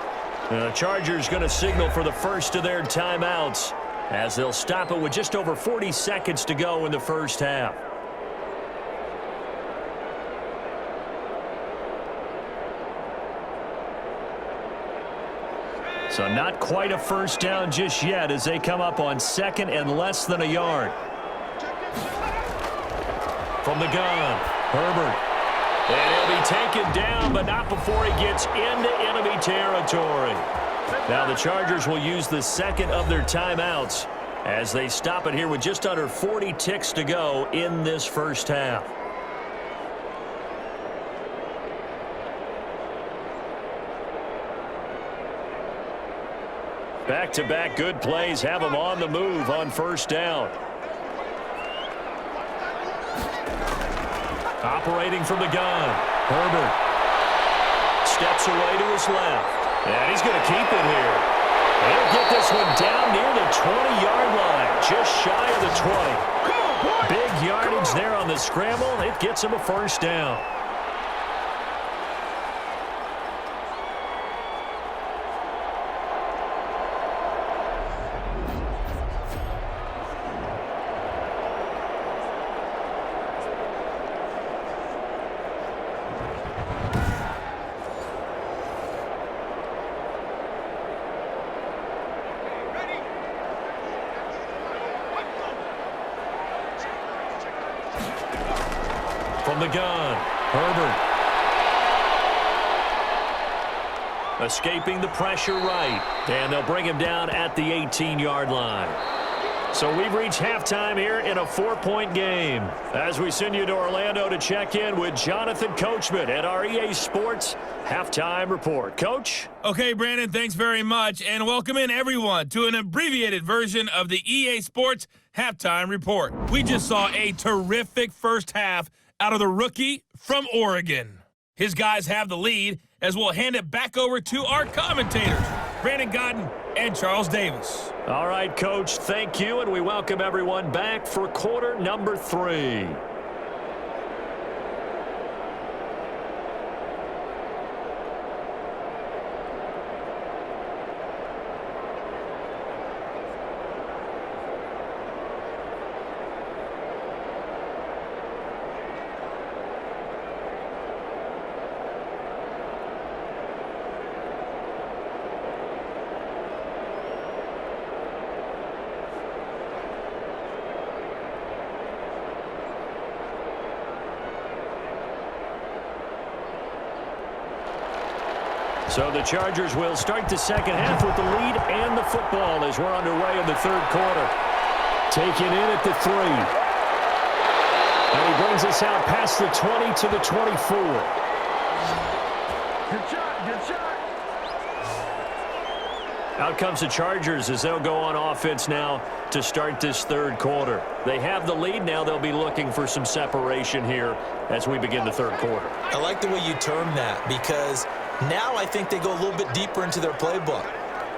The Chargers going to signal for the first of their timeouts, as they'll stop it with just over 40 seconds to go in the first half. So not quite a first down just yet as they come up on second and less than a yard. From the gun, Herbert. And he'll be taken down, but not before he gets into enemy territory. Now the Chargers will use the second of their timeouts as they stop it here with just under 40 ticks to go in this first half. Back-to-back good plays have them on the move on first down. Operating from the gun, Herbert steps away to his left. And he's going to keep it here. He'll get this one down near the 20-yard line, just shy of the 20. Big yardage there on the scramble. It gets him a first down. From the gun, Herbert. Escaping the pressure right. And they'll bring him down at the 18-yard line. So we've reached halftime here in a 4-point game. As we send you to Orlando to check in with Jonathan Coachman at our EA Sports Halftime Report. Coach? Okay, Brandon, thanks very much. And welcome in, everyone, to an abbreviated version of the EA Sports Halftime Report. We just saw a terrific first half out of the rookie from Oregon. His guys have the lead as we'll hand it back over to our commentators, Brandon Godden and Charles Davis. All right, Coach, thank you, and we welcome everyone back for quarter number 3. So the Chargers will start the second half with the lead and the football as we're underway in the third quarter. Taken in at the 3. And he brings us out past the 20 to the 24. Good shot, good shot. Out comes the Chargers as they'll go on offense now to start this third quarter. They have the lead now. They'll be looking for some separation here as we begin the third quarter. I like the way you term that because now I think they go a little bit deeper into their playbook.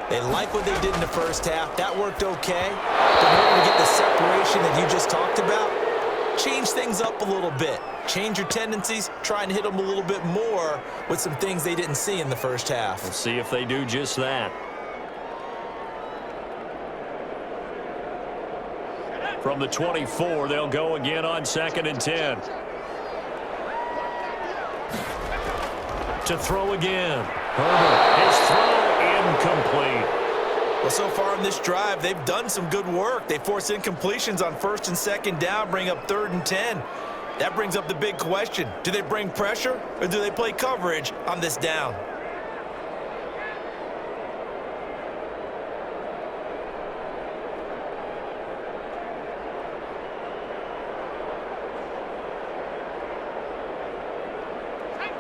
They like what they did in the first half. That worked okay. But in order to get the separation that you just talked about, change things up a little bit. Change your tendencies. Try and hit them a little bit more with some things they didn't see in the first half. We'll see if they do just that. From the 24, they'll go again on 2nd and 10. To throw again. Herbert, his throw incomplete. Well, so far in this drive, they've done some good work. They force incompletions on 1st and 2nd down, bring up 3rd and 10. That brings up the big question. Do they bring pressure or do they play coverage on this down?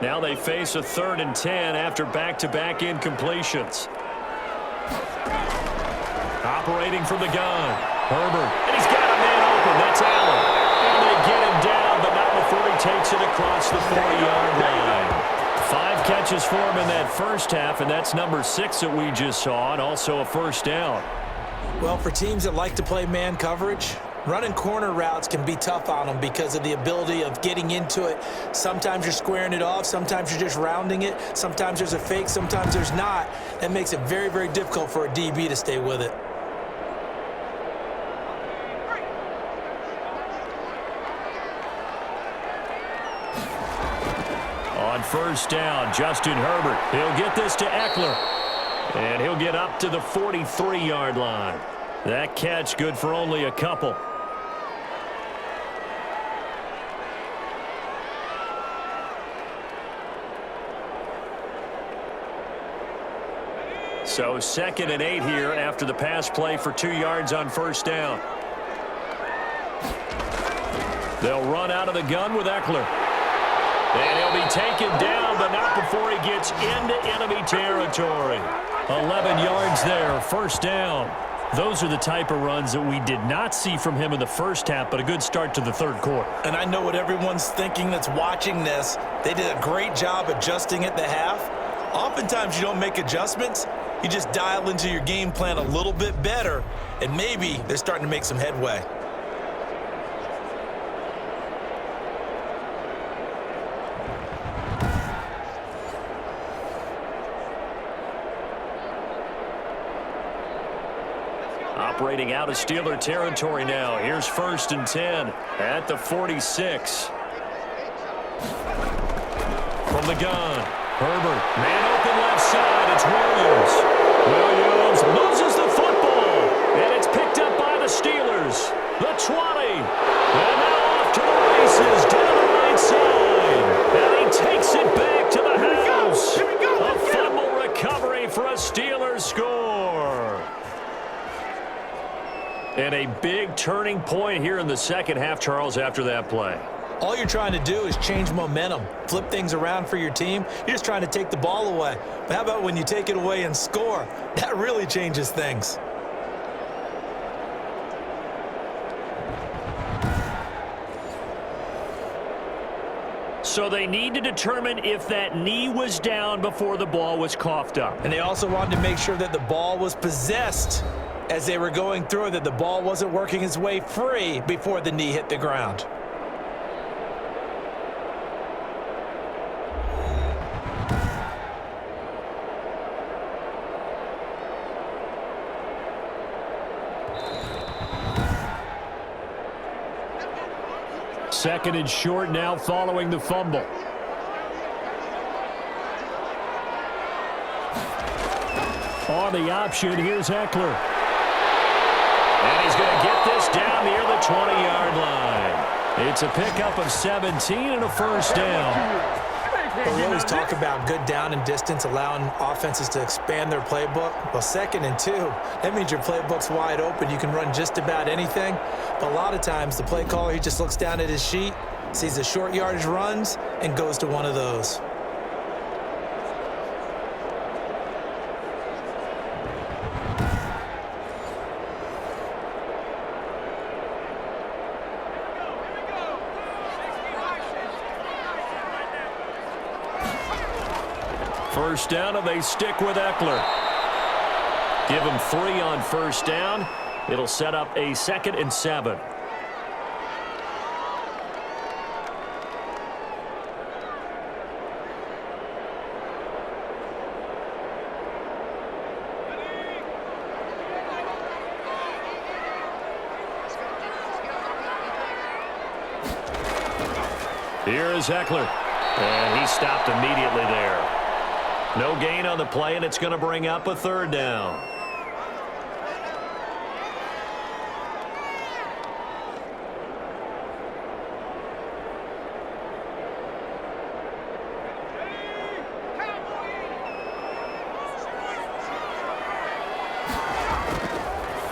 Now they face a 3rd and 10 after back-to-back incompletions. Operating from the gun, Herbert, and he's got got a man open. That's Allen. And they get him down, but not before he takes it across the 40-yard line. 5 catches for him in that first half, and that's number 6 that we just saw, and also a first down. Well, for teams that like to play man coverage, running corner routes can be tough on them because of the ability of getting into it. Sometimes you're squaring it off. Sometimes you're just rounding it. Sometimes there's a fake. Sometimes there's not. That makes it very, very difficult for a DB to stay with it. On first down, Justin Herbert. He'll get this to Eckler. And he'll get up to the 43-yard line. That catch good for only a couple. So 2nd and 8 here after the pass play for 2 yards on first down. They'll run out of the gun with Eckler. And he'll be taken down, but not before he gets into enemy territory. 11 yards there, first down. Those are the type of runs that we did not see from him in the first half, but a good start to the third quarter. And I know what everyone's thinking that's watching this. They did a great job adjusting at the half. Oftentimes you don't make adjustments. You just dial into your game plan a little bit better, and maybe they're starting to make some headway. Operating out of Steeler territory now. Here's 1st and 10 at the 46. From the gun, Herbert, man open left side. It's Williams. Williams loses the football, and it's picked up by the Steelers. The 20, and now off to the races down the right side. And he takes it back to the house. A fumble recovery for a Steelers score. And a big turning point here in the second half, Charles, after that play. All you're trying to do is change momentum, flip things around for your team. You're just trying to take the ball away. But how about when you take it away and score? That really changes things. So they need to determine if that knee was down before the ball was coughed up. And they also wanted to make sure that the ball was possessed as they were going through, that the ball wasn't working its way free before the knee hit the ground. Second and short now following the fumble. On the option, here's Eckler. And he's going to get this down near the 20-yard line. It's a pickup of 17 and a first down. Well, we always talk about good down and distance, allowing offenses to expand their playbook. Well, 2nd and 2, that means your playbook's wide open. You can run just about anything. But a lot of times, the play caller, he just looks down at his sheet, sees the short yardage runs, and goes to one of those. First down, and they stick with Eckler. Give him 3 on first down. It'll set up a 2nd and 7. Here is Eckler, and he stopped immediately there. No gain on the play, and it's going to bring up a 3rd down.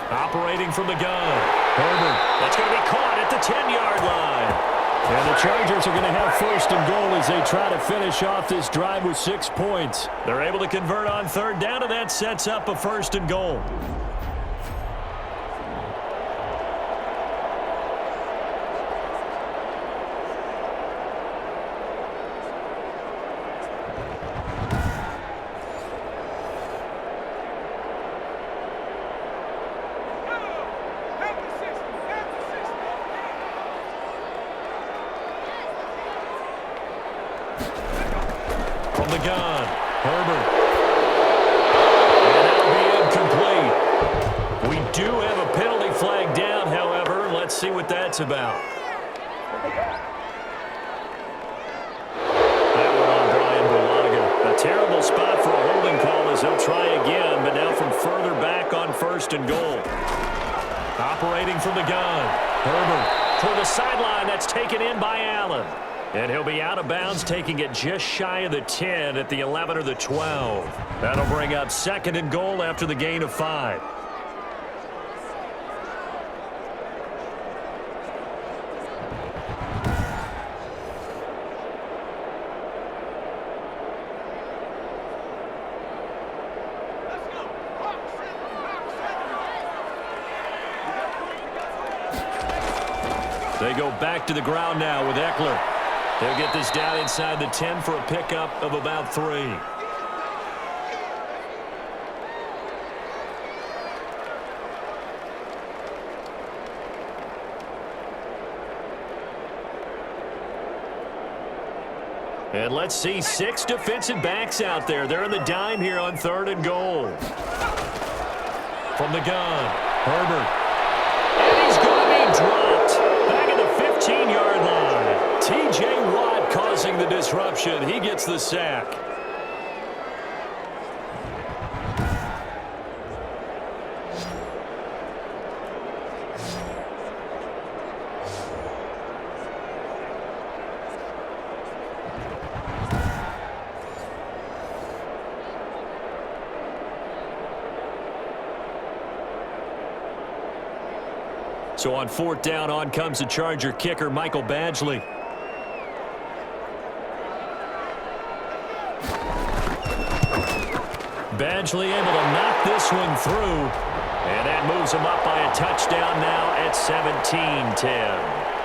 Operating from the gun, Herbert. That's going to be caught at the 10-yard line. And the Chargers are going to have 1st and goal as they try to finish off this drive with 6 points. They're able to convert on 3rd down, and that sets up a 1st and goal. gun. Herbert. And that'll be incomplete. We do have a penalty flag down, however. Let's see what that's about. That one on Brian Bulaga. A terrible spot for a holding call as he'll try again, but now from further back on 1st and goal. Operating from the gun. Herbert toward the sideline. That's taken in by Allen. And he'll be out of bounds, taking it just shy of the 10 at the 11 or the 12. That'll bring up 2nd and goal after the gain of 5. They go back to the ground now with Eckler. They'll get this down inside the 10 for a pickup of about 3. And let's see 6 defensive backs out there. They're in the dime here on 3rd and goal. From the gun, Herbert. And he's going to be dropped. Back at the 15-yard line. T.J. Watt causing the disruption. He gets the sack. So on 4th down, on comes the Charger kicker, Michael Badgley. Badgley able to knock this one through. And that moves him up by a touchdown now at 17-10.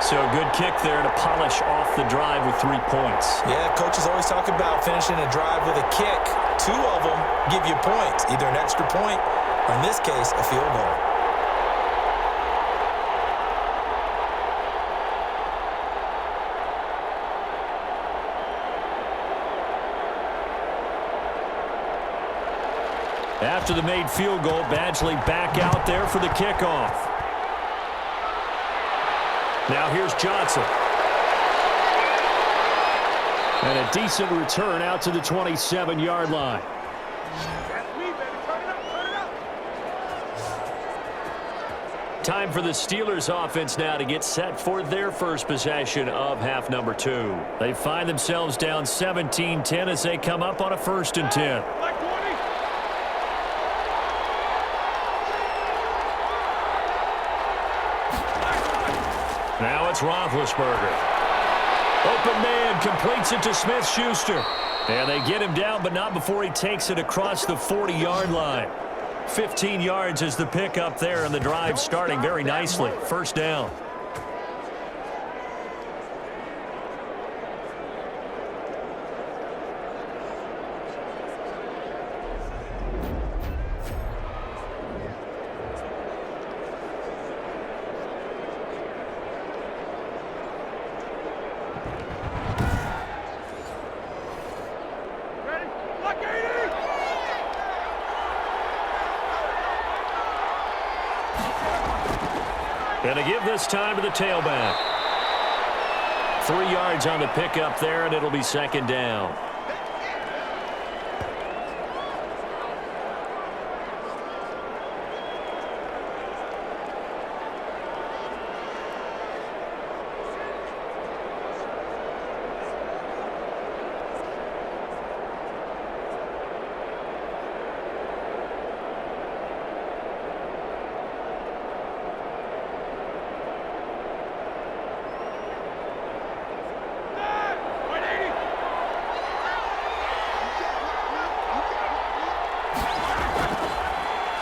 So a good kick there to polish off the drive with 3 points. Yeah, coaches always talk about finishing a drive with a kick. 2 of them give you points, either an extra point or, in this case, a field goal. After the made field goal, Badgley back out there for the kickoff. Now here's Johnson. And a decent return out to the 27-yard line. Time for the Steelers offense now to get set for their first possession of half number 2. They find themselves down 17-10 as they come up on a 1st and 10. Now it's Roethlisberger. Open man completes it to Smith-Schuster. And they get him down, but not before he takes it across the 40-yard line. 15 yards is the pickup there, and the drive starting very nicely. 1st down. And to give this time to the tailback. 3 yards on the pickup there, and it'll be 2nd down.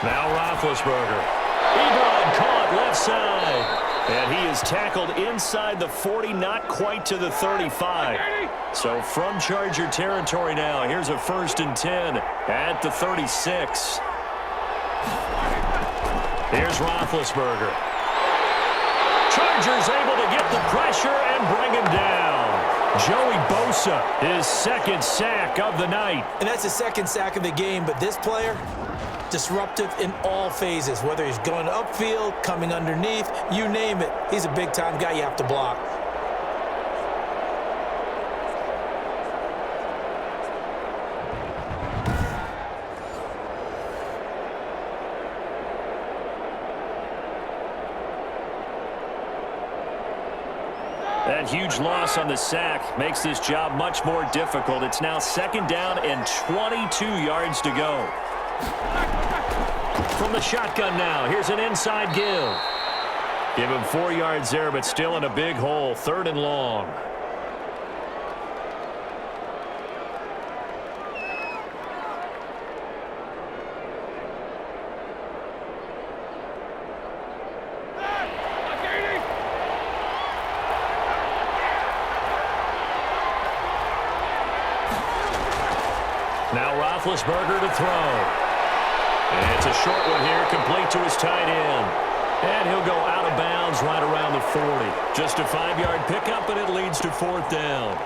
Now Roethlisberger. Ebron caught left side. And he is tackled inside the 40, not quite to the 35. So from Charger territory now, here's a 1st and 10 at the 36. Here's Roethlisberger. Trying Chargers able to get the pressure and bring him down. Joey Bosa, his second sack of the night. And that's his second sack of the game, but this player, disruptive in all phases, whether he's going upfield, coming underneath, you name it. He's a big-time guy you have to block. That huge loss on the sack makes this job much more difficult. It's now second down and 22 yards to go. From the shotgun now, here's an inside give. Give him 4 yards there, but still in a big hole, 3rd and long. Now Roethlisberger to throw. And it's a short one here, complete to his tight end. And he'll go out of bounds right around the 40. Just a 5-yard pickup, and it leads to 4th down.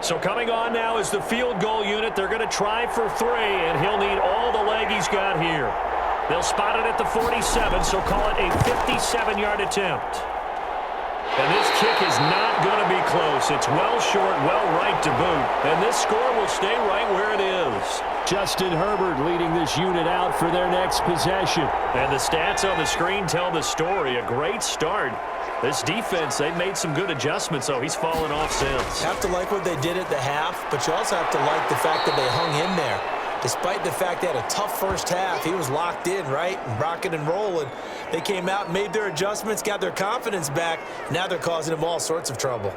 So coming on now is the field goal unit. They're going to try for 3, and he'll need all the leg he's got here. They'll spot it at the 47, so call it a 57-yard attempt. And this kick is not going to be close. It's well short, well right to boot. And this score will stay right where it is. Justin Herbert leading this unit out for their next possession. And the stats on the screen tell the story. A great start. This defense, they've made some good adjustments, so he's fallen off since. Have to like what they did at the half, but you also have to like the fact that they hung in there. Despite the fact they had a tough first half, he was locked in, right? Rocking and rolling. They came out and made their adjustments, got their confidence back. Now they're causing him all sorts of trouble.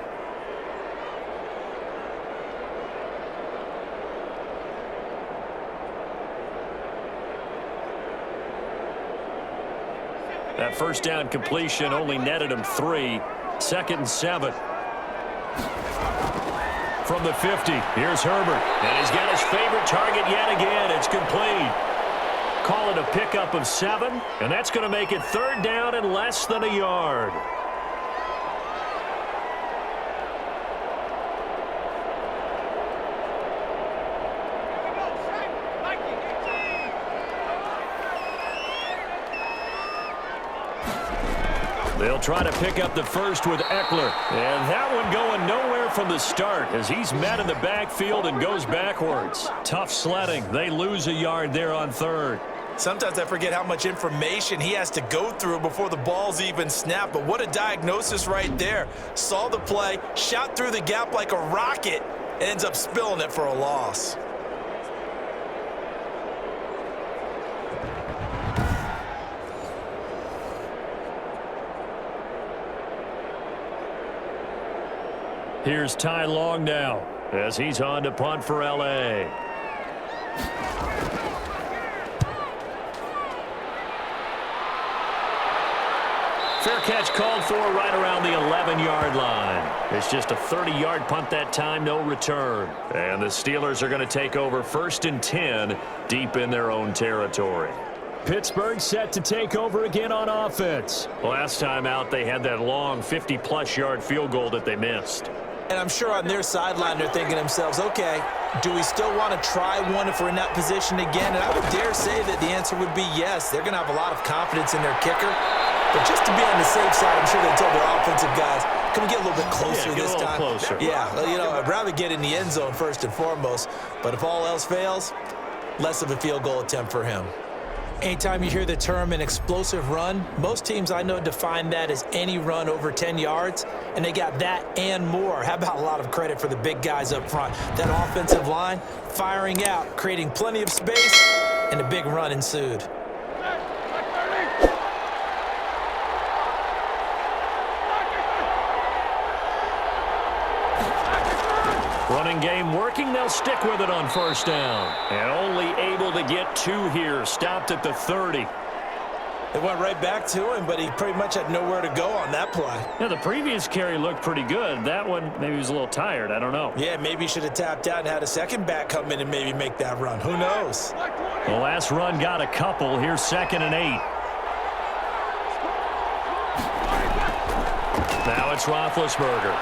That first down completion only netted him 3. 2nd and 7. From the 50, here's Herbert. And he's got his favorite target yet again. It's complete. Call it a pickup of 7, and that's going to make it 3rd down and less than a yard. They'll try to pick up the first with Eckler. And that one going nowhere from the start as he's met in the backfield and goes backwards. Tough sledding. They lose a yard there on 3rd. Sometimes I forget how much information he has to go through before the ball's even snapped. But what a diagnosis right there. Saw the play, shot through the gap like a rocket, and ends up spilling it for a loss. Here's Ty Long now as he's on to punt for L.A. Fair catch called for right around the 11-yard line. It's just a 30-yard punt that time, no return. And the Steelers are going to take over 1st and 10 deep in their own territory. Pittsburgh set to take over again on offense. Last time out, they had that long 50-plus yard field goal that they missed. And I'm sure on their sideline they're thinking to themselves, okay, do we still want to try one if we're in that position again? And I would dare say that the answer would be yes. They're going to have a lot of confidence in their kicker. But just to be on the safe side, I'm sure they told their offensive guys, can we get a little bit closer this time? Closer. Yeah, you know, I'd rather get in the end zone first and foremost. But if all else fails, less of a field goal attempt for him. Anytime you hear the term an explosive run, most teams I know define that as any run over 10 yards, and they got that and more. How about a lot of credit for the big guys up front? That offensive line firing out, creating plenty of space, and a big run ensued. Running game working. They'll stick with it on first down. And only able to get 2 here. Stopped at the 30. They went right back to him, but he pretty much had nowhere to go on that play. Yeah, the previous carry looked pretty good. That one, maybe he was a little tired. I don't know. Yeah, maybe he should have tapped out and had a second back come in and maybe make that run. Who knows? The last run got a couple. Here's 2nd and 8. Now it's Roethlisberger.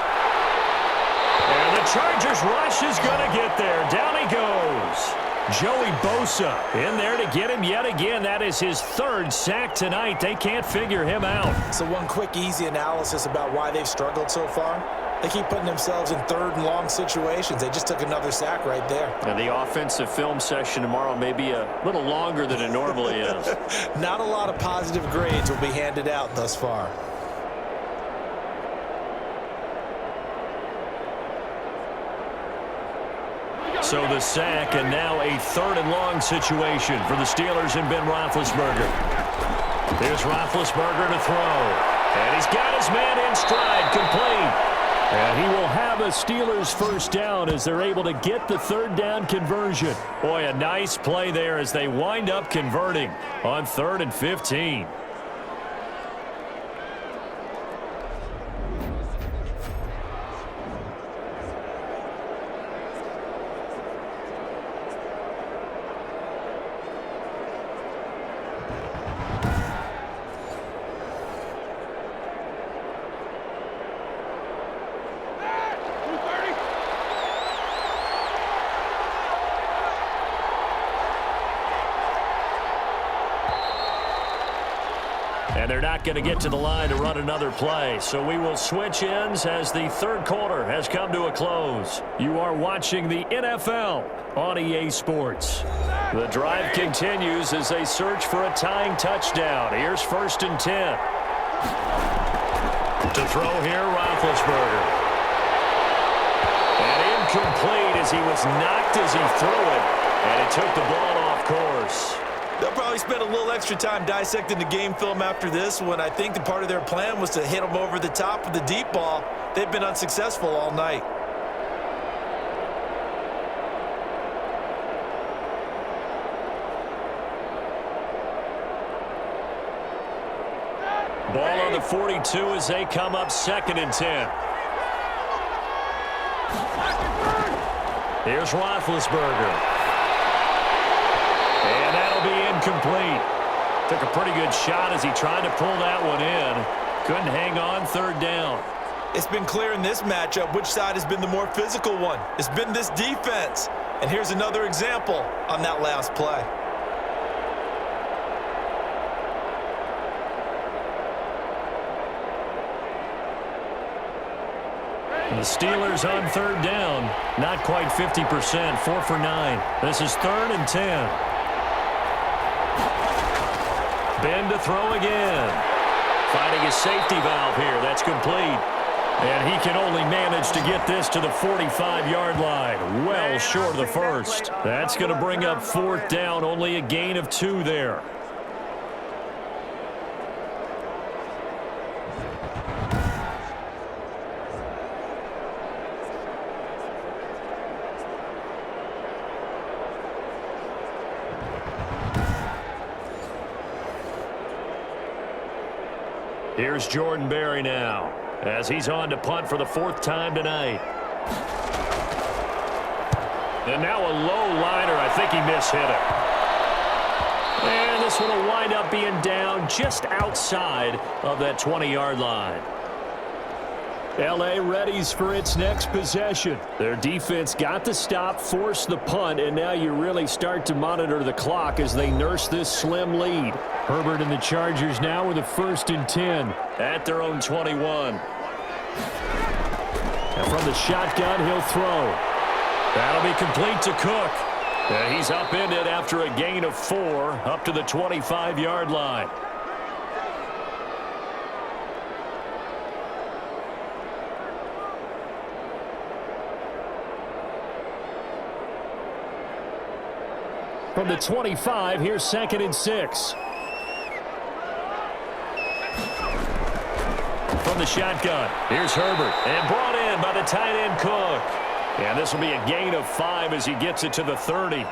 And the Chargers rush is going to get there. Down he goes. Joey Bosa in there to get him yet again. That is his 3rd sack tonight. They can't figure him out. So one quick, easy analysis about why they've struggled so far. They keep putting themselves in 3rd and long situations. They just took another sack right there. And the offensive film session tomorrow may be a little longer than it normally is. Not a lot of positive grades will be handed out thus far. So the sack, and now a 3rd and long situation for the Steelers and Ben Roethlisberger. Here's Roethlisberger to throw. And he's got his man in stride, complete. And he will have a Steelers first down as they're able to get the 3rd down conversion. Boy, a nice play there as they wind up converting on 3rd and 15. And they're not going to get to the line to run another play. So we will switch ends as the 3rd quarter has come to a close. You are watching the NFL on EA Sports. The drive continues as they search for a tying touchdown. Here's 1st and 10. To throw here, Roethlisberger. And incomplete as he was knocked as he threw it. And it took the ball off course. They'll probably spend a little extra time dissecting the game film after this one. I think the part of their plan was to hit them over the top with the deep ball. They've been unsuccessful all night. Ball on the 42 as they come up 2nd and 10. Here's Roethlisberger. And that'll be incomplete. Took a pretty good shot as he tried to pull that one in. Couldn't hang on 3rd down. It's been clear in this matchup which side has been the more physical one. It's been this defense. And here's another example on that last play. The Steelers on 3rd down. Not quite 50%. 4 for 9. This is 3rd and 10. Ben to throw again. Finding his safety valve here. That's complete. And he can only manage to get this to the 45-yard line. Well short of the 1st. That's going to bring up 4th down. Only a gain of 2 there. Here's Jordan Berry now as he's on to punt for the 4th time tonight. And now a low liner. I think he mishit it. And this one will wind up being down just outside of that 20-yard line. L.A. readies for its next possession. Their defense got the stop, forced the punt, and now you really start to monitor the clock as they nurse this slim lead. Herbert and the Chargers now with a 1st and 10. At their own 21. And from the shotgun, he'll throw. That'll be complete to Cook. And he's upended after a gain of 4 up to the 25-yard line. From the 25, here's 2nd and 6. From the shotgun, here's Herbert. And brought in by the tight end Cook. And this will be a gain of 5 as he gets it to the 30.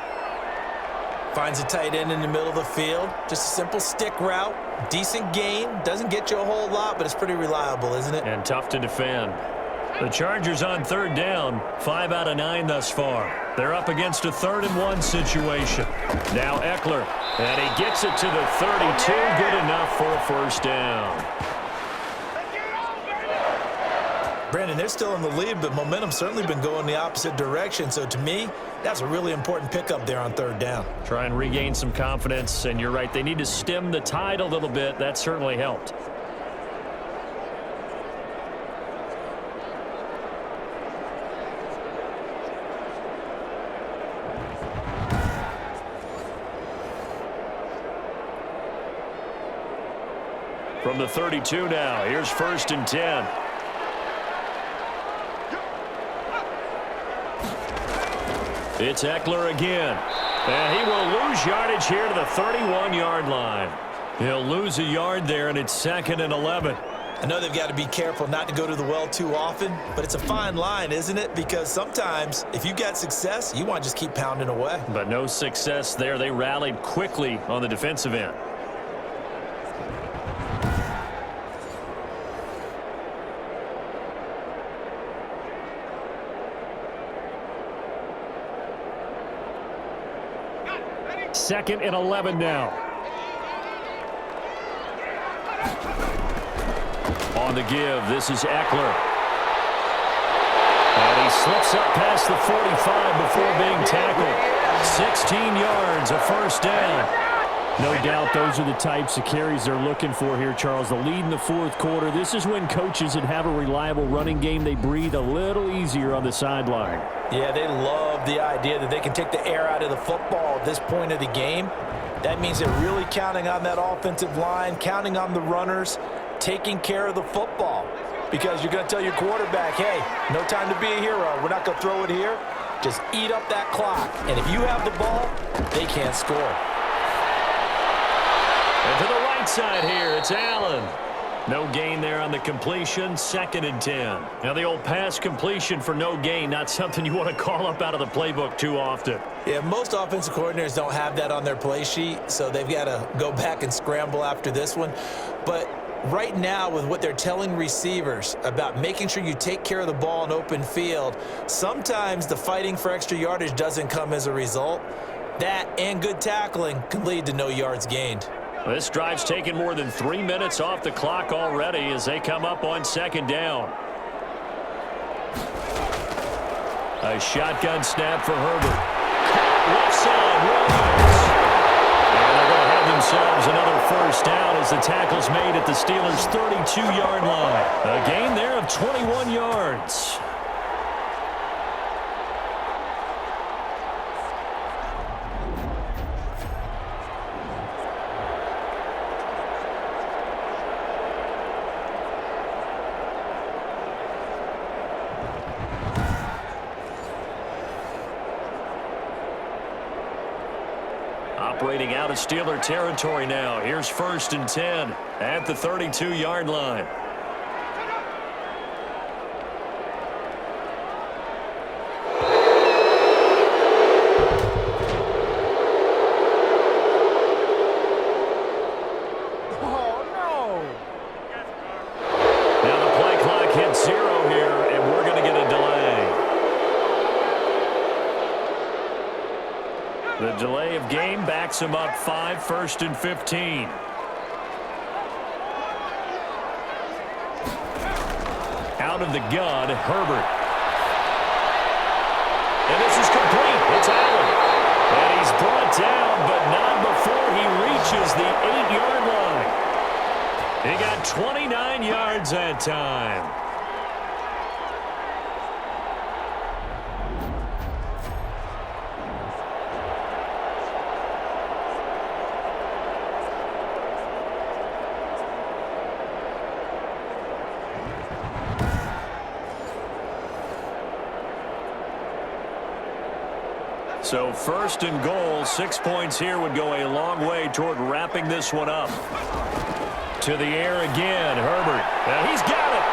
Finds a tight end in the middle of the field. Just a simple stick route. Decent gain. Doesn't get you a whole lot, but it's pretty reliable, isn't it? And tough to defend. The Chargers on 3rd down. 5 out of 9 thus far. They're up against a 3rd and 1 situation. Now Eckler. And he gets it to the 32. Good enough for a first down. Brandon, they're still in the lead, but momentum's certainly been going the opposite direction. So to me, that's a really important pickup there on 3rd down. Try and regain some confidence, and you're right. They need to stem the tide a little bit. That certainly helped. From the 32 now, here's 1st and 10. It's Eckler again. And he will lose yardage here to the 31-yard line. He'll lose a yard there, and it's 2nd and 11. I know they've got to be careful not to go to the well too often, but it's a fine line, isn't it? Because sometimes if you got success, you want to just keep pounding away. But no success there. They rallied quickly on the defensive end. Second and 11 now. On the give, this is Eckler. And he slips up past the 45 before being tackled. 16 yards, a first down. No doubt those are the types of carries they're looking for here, Charles. The lead in the 4th quarter. This is when coaches that have a reliable running game, they breathe a little easier on the sideline. Yeah, they love the idea that they can take the air out of the football at this point of the game. That means they're really counting on that offensive line, counting on the runners, taking care of the football. Because you're going to tell your quarterback, hey, no time to be a hero. We're not going to throw it here. Just eat up that clock. And if you have the ball, they can't score. And to the right side here, it's Allen. No gain there on the completion, 2nd and 10. Now the old pass completion for no gain, not something you want to call up out of the playbook too often. Yeah, most offensive coordinators don't have that on their play sheet, so they've got to go back and scramble after this one. But right now, with what they're telling receivers about making sure you take care of the ball in open field, sometimes the fighting for extra yardage doesn't come as a result. That and good tackling can lead to no yards gained. This drive's taken more than 3 minutes off the clock already as they come up on 2nd down. A shotgun snap for Herbert. Left side, Williams. And they're going to have themselves another first down as the tackle's made at the Steelers' 32-yard line. A gain there of 21 yards. Operating out of Steeler territory now. Here's 1st and 10 at the 32-yard line. Oh, no. Now the play clock hits 0 here, and we're going to get a delay. The delay of game backs him up 5, 1st and 15. Out of the gun, Herbert. And this is complete. It's Allen. And he's brought down, but not before he reaches the 8-yard line. He got 29 yards that time. So 1st and goal, 6 points here would go a long way toward wrapping this one up. To the air again, Herbert. Now he's got it.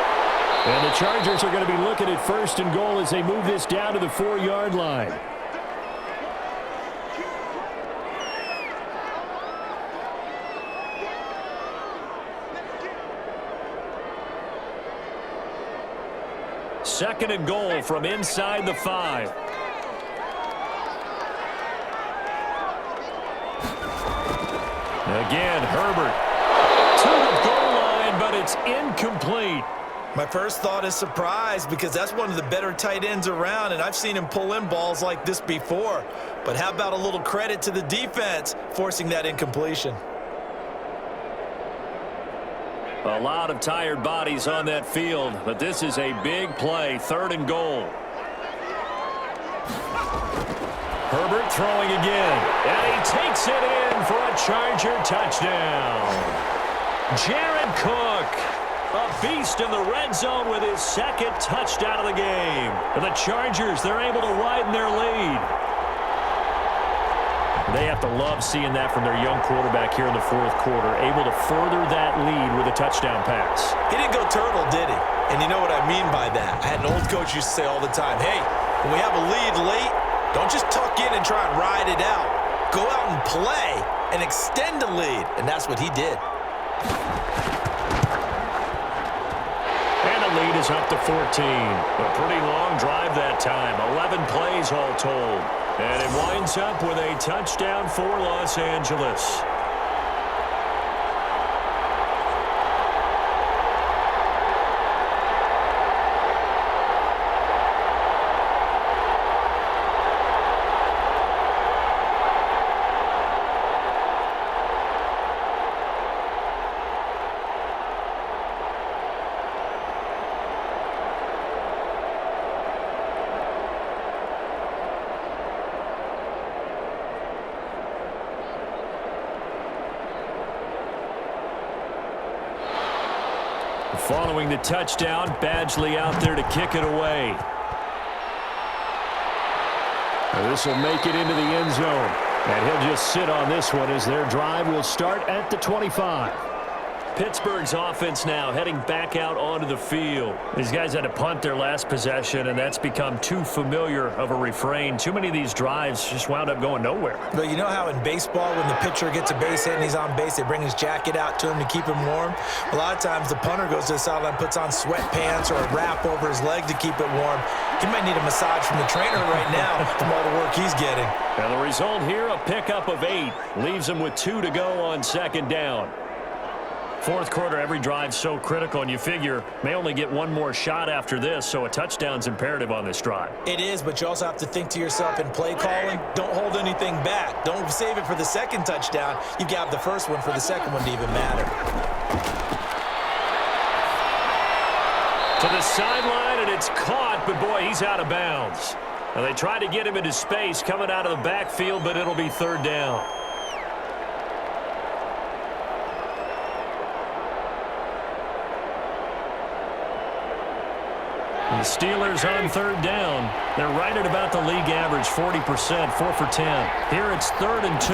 And the Chargers are going to be looking at 1st and goal as they move this down to the 4-yard line. Second and goal from inside the 5. Again, Herbert to the goal line, but it's incomplete. My first thought is surprise because that's one of the better tight ends around, and I've seen him pull in balls like this before. But how about a little credit to the defense forcing that incompletion? A lot of tired bodies on that field, but this is a big play, 3rd and goal. Herbert throwing again, and he takes it in for a Charger touchdown. Jared Cook, a beast in the red zone with his 2nd touchdown of the game. And the Chargers, they're able to widen their lead. They have to love seeing that from their young quarterback here in the 4th quarter, able to further that lead with a touchdown pass. He didn't go turtle, did he? And you know what I mean by that. I had an old coach used to say all the time, hey, when we have a lead late, don't just tuck in and try and ride it out. Go out and play and extend the lead. And that's what he did. And the lead is up to 14. A pretty long drive that time. 11 plays all told. And it winds up with a touchdown for Los Angeles. Following the touchdown, Badgley out there to kick it away. This will make it into the end zone. And he'll just sit on this one as their drive will start at the 25. Pittsburgh's offense now heading back out onto the field. These guys had to punt their last possession, and that's become too familiar of a refrain. Too many of these drives just wound up going nowhere. But you know how in baseball, when the pitcher gets a base hit and he's on base, they bring his jacket out to him to keep him warm? A lot of times the punter goes to the sideline, puts on sweatpants or a wrap over his leg to keep it warm. He might need a massage from the trainer right now from all the work he's getting. And the result here, a pickup of 8. Leaves him with 2 to go on 2nd down. 4th quarter, every drive so critical, and you figure may only get one more shot after this, so a touchdown's imperative on this drive. It is, but you also have to think to yourself in play calling, don't hold anything back. Don't save it for the 2nd touchdown. You've got the first one for the 2nd one to even matter. To the sideline, and it's caught, but boy, he's out of bounds. Now they try to get him into space coming out of the backfield, but it'll be 3rd down. The Steelers on 3rd down. They're right at about the league average, 40%, 4 for 10. Here it's 3rd and 2.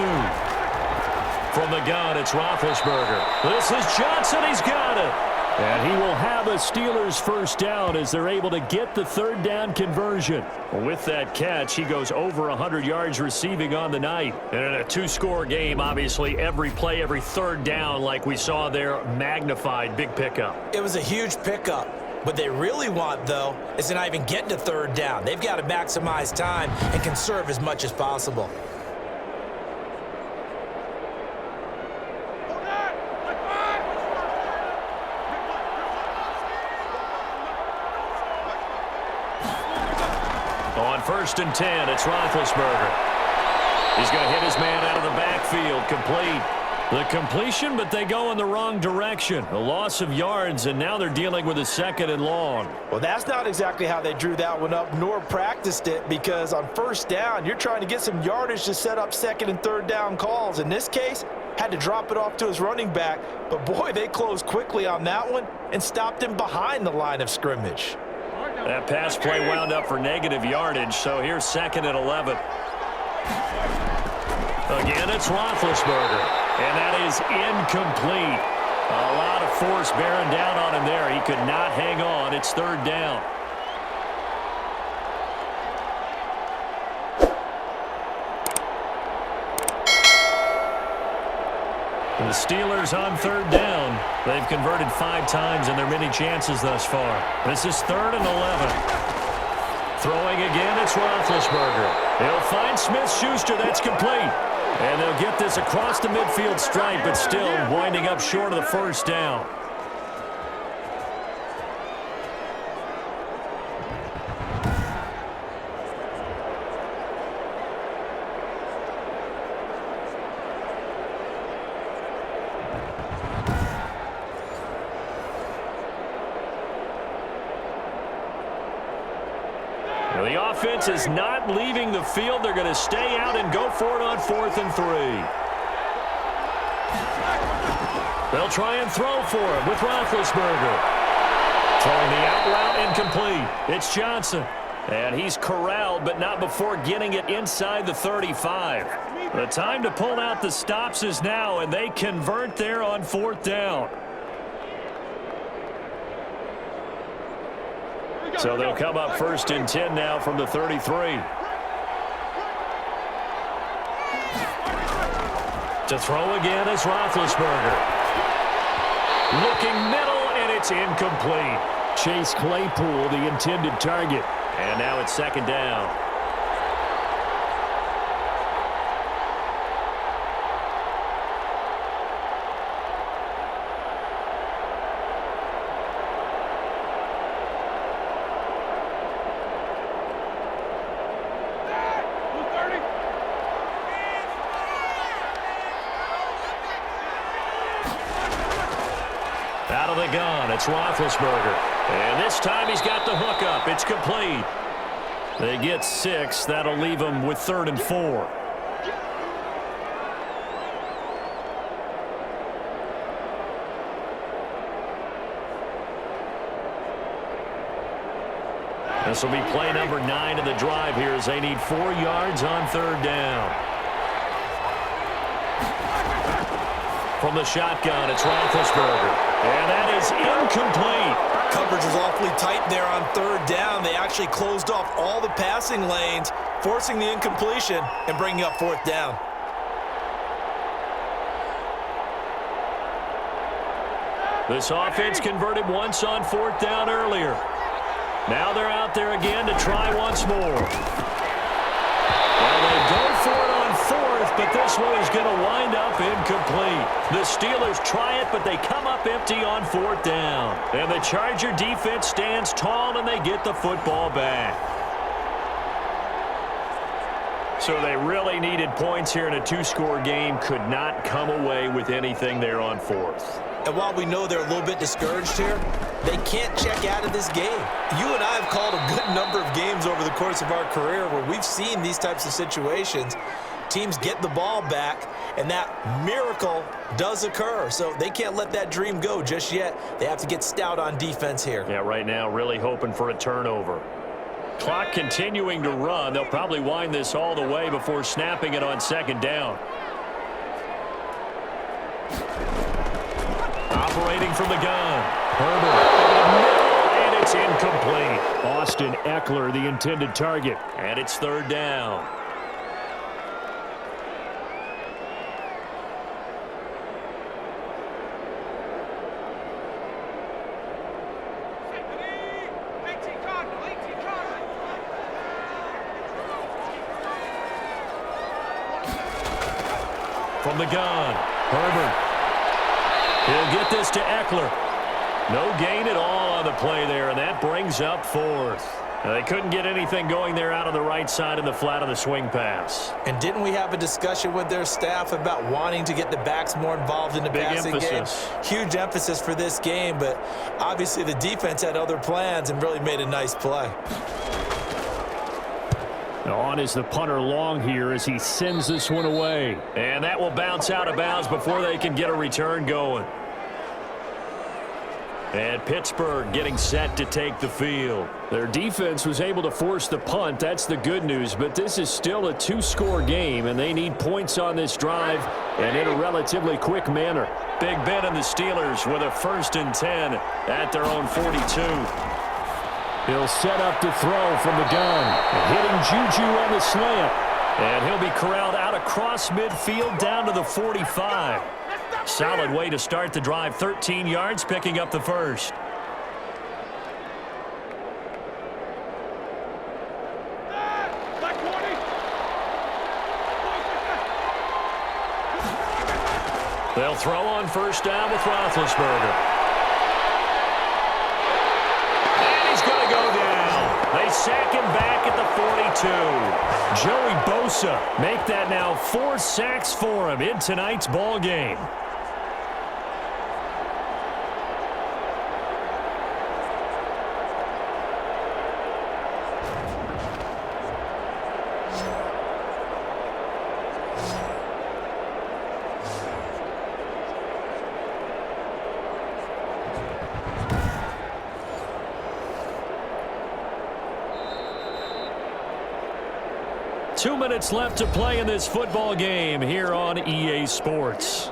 From the gun, it's Roethlisberger. This is Johnson. He's got it. And he will have a Steelers first down as they're able to get the 3rd down conversion. With that catch, he goes over 100 yards receiving on the night. And in a 2-score game, obviously, every play, every 3rd down, like we saw there, magnified, big pickup. It was a huge pickup. What they really want, though, is to not even get to 3rd down. They've got to maximize time and conserve as much as possible. On 1st and 10, it's Roethlisberger. He's going to hit his man out of the backfield, complete. The completion, but they go in the wrong direction. A loss of yards, and now they're dealing with a 2nd and long. Well, that's not exactly how they drew that one up, nor practiced it, because on 1st down, you're trying to get some yardage to set up 2nd and 3rd down calls. In this case, had to drop it off to his running back, but boy, they closed quickly on that one and stopped him behind the line of scrimmage. That pass play wound up for negative yardage, so here's 2nd and 11. Again, it's Roethlisberger. And that is incomplete. A lot of force bearing down on him there. He could not hang on. It's third down. The Steelers on third down. They've converted 5 times in their many chances thus far. This is 3rd and 11. Throwing again, it's Roethlisberger. He'll find Smith-Schuster. That's complete. And they'll get this across the midfield stripe, but still winding up short of the first down. The offense is not leaving the field. They're going to stay out and go for it on 4th and 3. They'll try and throw for it with Roethlisberger. Throwing the out route incomplete. It's Johnson. And he's corralled, but not before getting it inside the 35. The time to pull out the stops is now, and they convert there on 4th down. So they'll come up 1st and 10 now from the 33. To throw again is Roethlisberger. Looking middle, and it's incomplete. Chase Claypool, the intended target. And now it's 2nd down. Out of the gun, it's Roethlisberger. And this time he's got the hook up. It's complete. They get 6. That'll leave them with 3rd and 4. This will be play number 9 of the drive here as they need 4 yards on 3rd down. From the shotgun, it's Roethlisberger. And that is incomplete. Coverage was awfully tight there on 3rd down. They actually closed off all the passing lanes, forcing the incompletion and bringing up 4th down. This offense converted once on 4th down earlier. Now they're out there again to try once more. Well, they go for it on 4th, but this one is going to wind up incomplete. The Steelers try it, but they come up empty on 4th down. And the Charger defense stands tall, and they get the football back. So they really needed points here in a 2-score game. Could not come away with anything there on 4th. And while we know they're a little bit discouraged here, they can't check out of this game. You and I have called a good number of games over the course of our career where we've seen these types of situations. Teams get the ball back, and that miracle does occur. So they can't let that dream go just yet. They have to get stout on defense here. Yeah, right now really hoping for a turnover. Clock continuing to run. They'll probably wind this all the way before snapping it on 2nd down. Operating from the gun. Herbert. And it's incomplete. Austin Eckler, the intended target. And it's 3rd down. From the gun. Herbert. He'll get this to Eckler. No gain at all on the play there, and that brings up 4th. They couldn't get anything going there out on the right side of the flat of the swing pass. And didn't we have a discussion with their staff about wanting to get the backs more involved in the passing game? Huge emphasis for this game, but obviously the defense had other plans and really made a nice play. On is the punter long here as he sends this one away. And that will bounce out of bounds before they can get a return going. And Pittsburgh getting set to take the field. Their defense was able to force the punt. That's the good news. But this is still a two-score game, and they need points on this drive and in a relatively quick manner. Big Ben and the Steelers with a 1st and 10 at their own 42. He'll set up to throw from the gun. Hitting Juju on the slant. And he'll be corralled out across midfield down to the 45. Solid way to start the drive. 13 yards, picking up the first. They'll throw on 1st down with Roethlisberger. And he's going to go down. They sack him back at the 42. Joey Bosa make that now 4 sacks for him in tonight's ball game. Two minutes left to play in this football game here on EA Sports.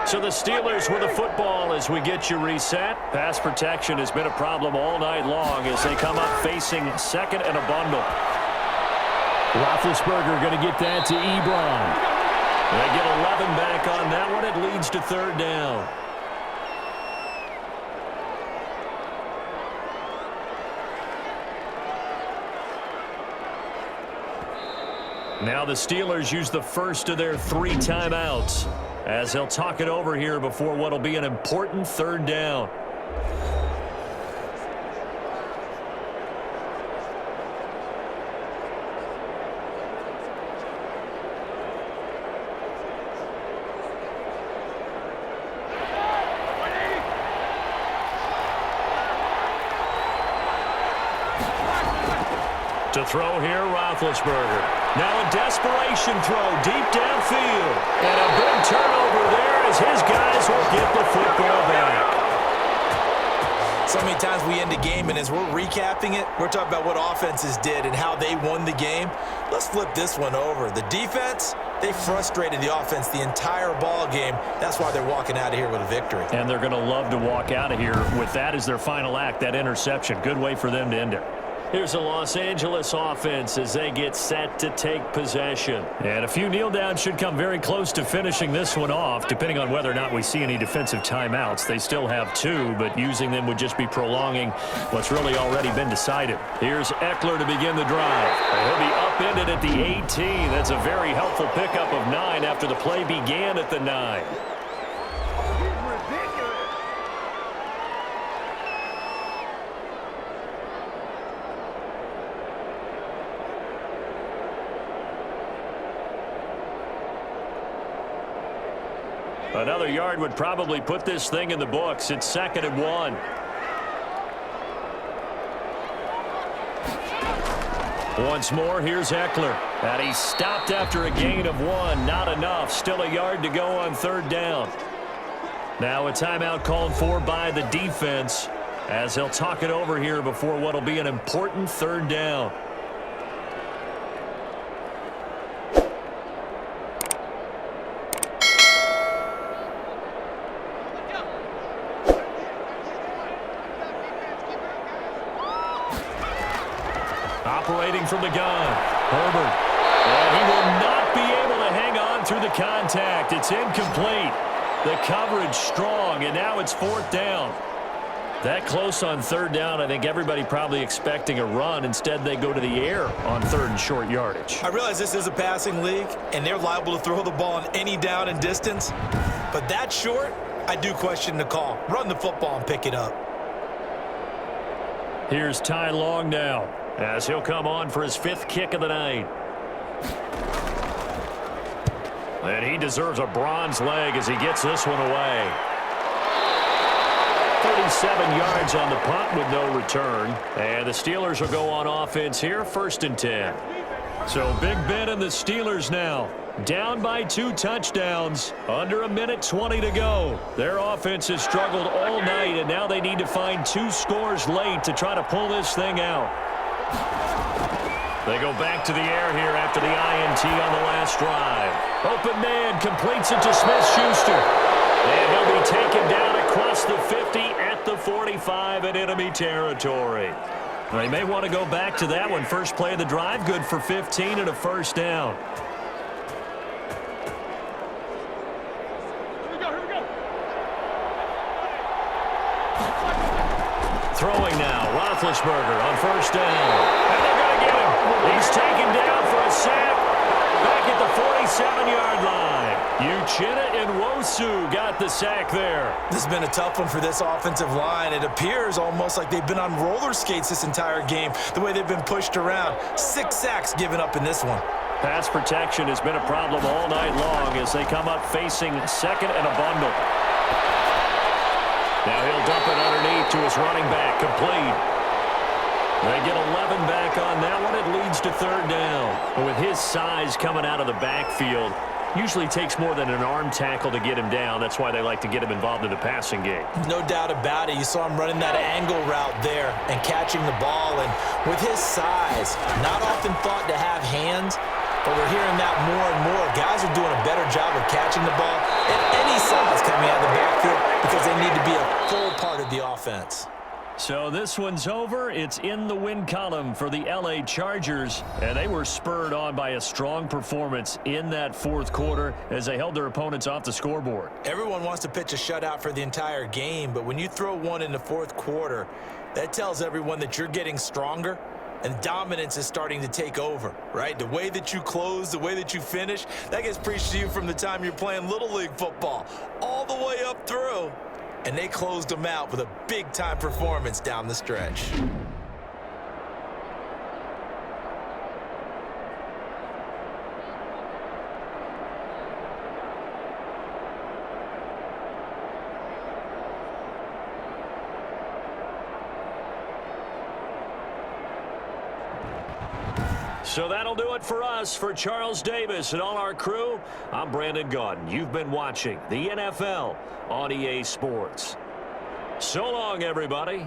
So the Steelers with the football as we get you reset. Pass protection has been a problem all night long as they come up facing 2nd and a bundle. Roethlisberger going to get that to Ebron. They get 11 back on that one. It leads to 3rd down. Now the Steelers use the first of their 3 timeouts as they'll talk it over here before what will be an important 3rd down. To throw here, Roethlisberger. Now a desperation throw deep downfield. And a big turnover there as his guys will get the football back. So many times we end a game, and as we're recapping it, we're talking about what offenses did and how they won the game. Let's flip this one over. The defense, they frustrated the offense the entire ball game. That's why they're walking out of here with a victory. And they're going to love to walk out of here with that as their final act, that interception. Good way for them to end it. Here's the Los Angeles offense as they get set to take possession. And a few kneel downs should come very close to finishing this one off, depending on whether or not we see any defensive timeouts. They still have 2, but using them would just be prolonging what's really already been decided. Here's Eckler to begin the drive. He'll be upended at the 18. That's a very helpful pickup of 9 after the play began at the 9. Another yard would probably put this thing in the books. It's 2nd and 1. Once more, here's Eckler. And he stopped after a gain of 1. Not enough. Still a yard to go on 3rd down. Now a timeout called for by the defense as they'll talk it over here before what will be an important 3rd down. Operating from the gun, Herbert. And he will not be able to hang on through the contact. It's incomplete. The coverage strong, and now it's 4th down. That close on 3rd down, I think everybody probably expecting a run. Instead, they go to the air on 3rd and short yardage. I realize this is a passing league, and they're liable to throw the ball on any down and distance. But that short, I do question the call. Run the football and pick it up. Here's Ty Long now, as he'll come on for his 5th kick of the night. And he deserves a bronze leg as he gets this one away. 37 yards on the punt with no return. And the Steelers will go on offense here, 1st and 10. So Big Ben and the Steelers now down by 2 touchdowns. Under a minute 20 to go. Their offense has struggled all night, and now they need to find 2 scores late to try to pull this thing out. They go back to the air here after the INT on the last drive. Open man completes it to Smith-Schuster. And he'll be taken down across the 50 at the 45 in enemy territory. They may want to go back to that one. First play of the drive, good for 15 and a first down. Here we go. Throwing now, Roethlisberger on first down. And they're going to get him. He's taken down for a sack back at the 47-yard line. Uchenna Nwosu got the sack there. This has been a tough one for this offensive line. It appears almost like they've been on roller skates this entire game, the way they've been pushed around. 6 sacks given up in this one. Pass protection has been a problem all night long as they come up facing second and a bundle. Now he'll dump it underneath to his running back, complete. They get 11 back on that one. It leads to third down. But with his size coming out of the backfield, usually takes more than an arm tackle to get him down. That's why they like to get him involved in the passing game. No doubt about it. You saw him running that angle route there and catching the ball. And with his size, not often thought to have hands, but we're hearing that more and more. Guys are doing a better job of catching the ball at any size coming out of the backfield because they need to be a full part of the offense. So this one's over. It's in the win column for the LA Chargers, and they were spurred on by a strong performance in that fourth quarter as they held their opponents off the scoreboard. Everyone wants to pitch a shutout for the entire game, but when you throw one in the fourth quarter, that tells everyone that you're getting stronger and dominance is starting to take over, right? The way that you close, the way that you finish, that gets preached to you from the time you're playing Little League football all the way up through. And they closed them out with a big-time performance down the stretch. So that'll do it for us. For Charles Davis and all our crew, I'm Brandon Gaudin. You've been watching the NFL on EA Sports. So long, everybody.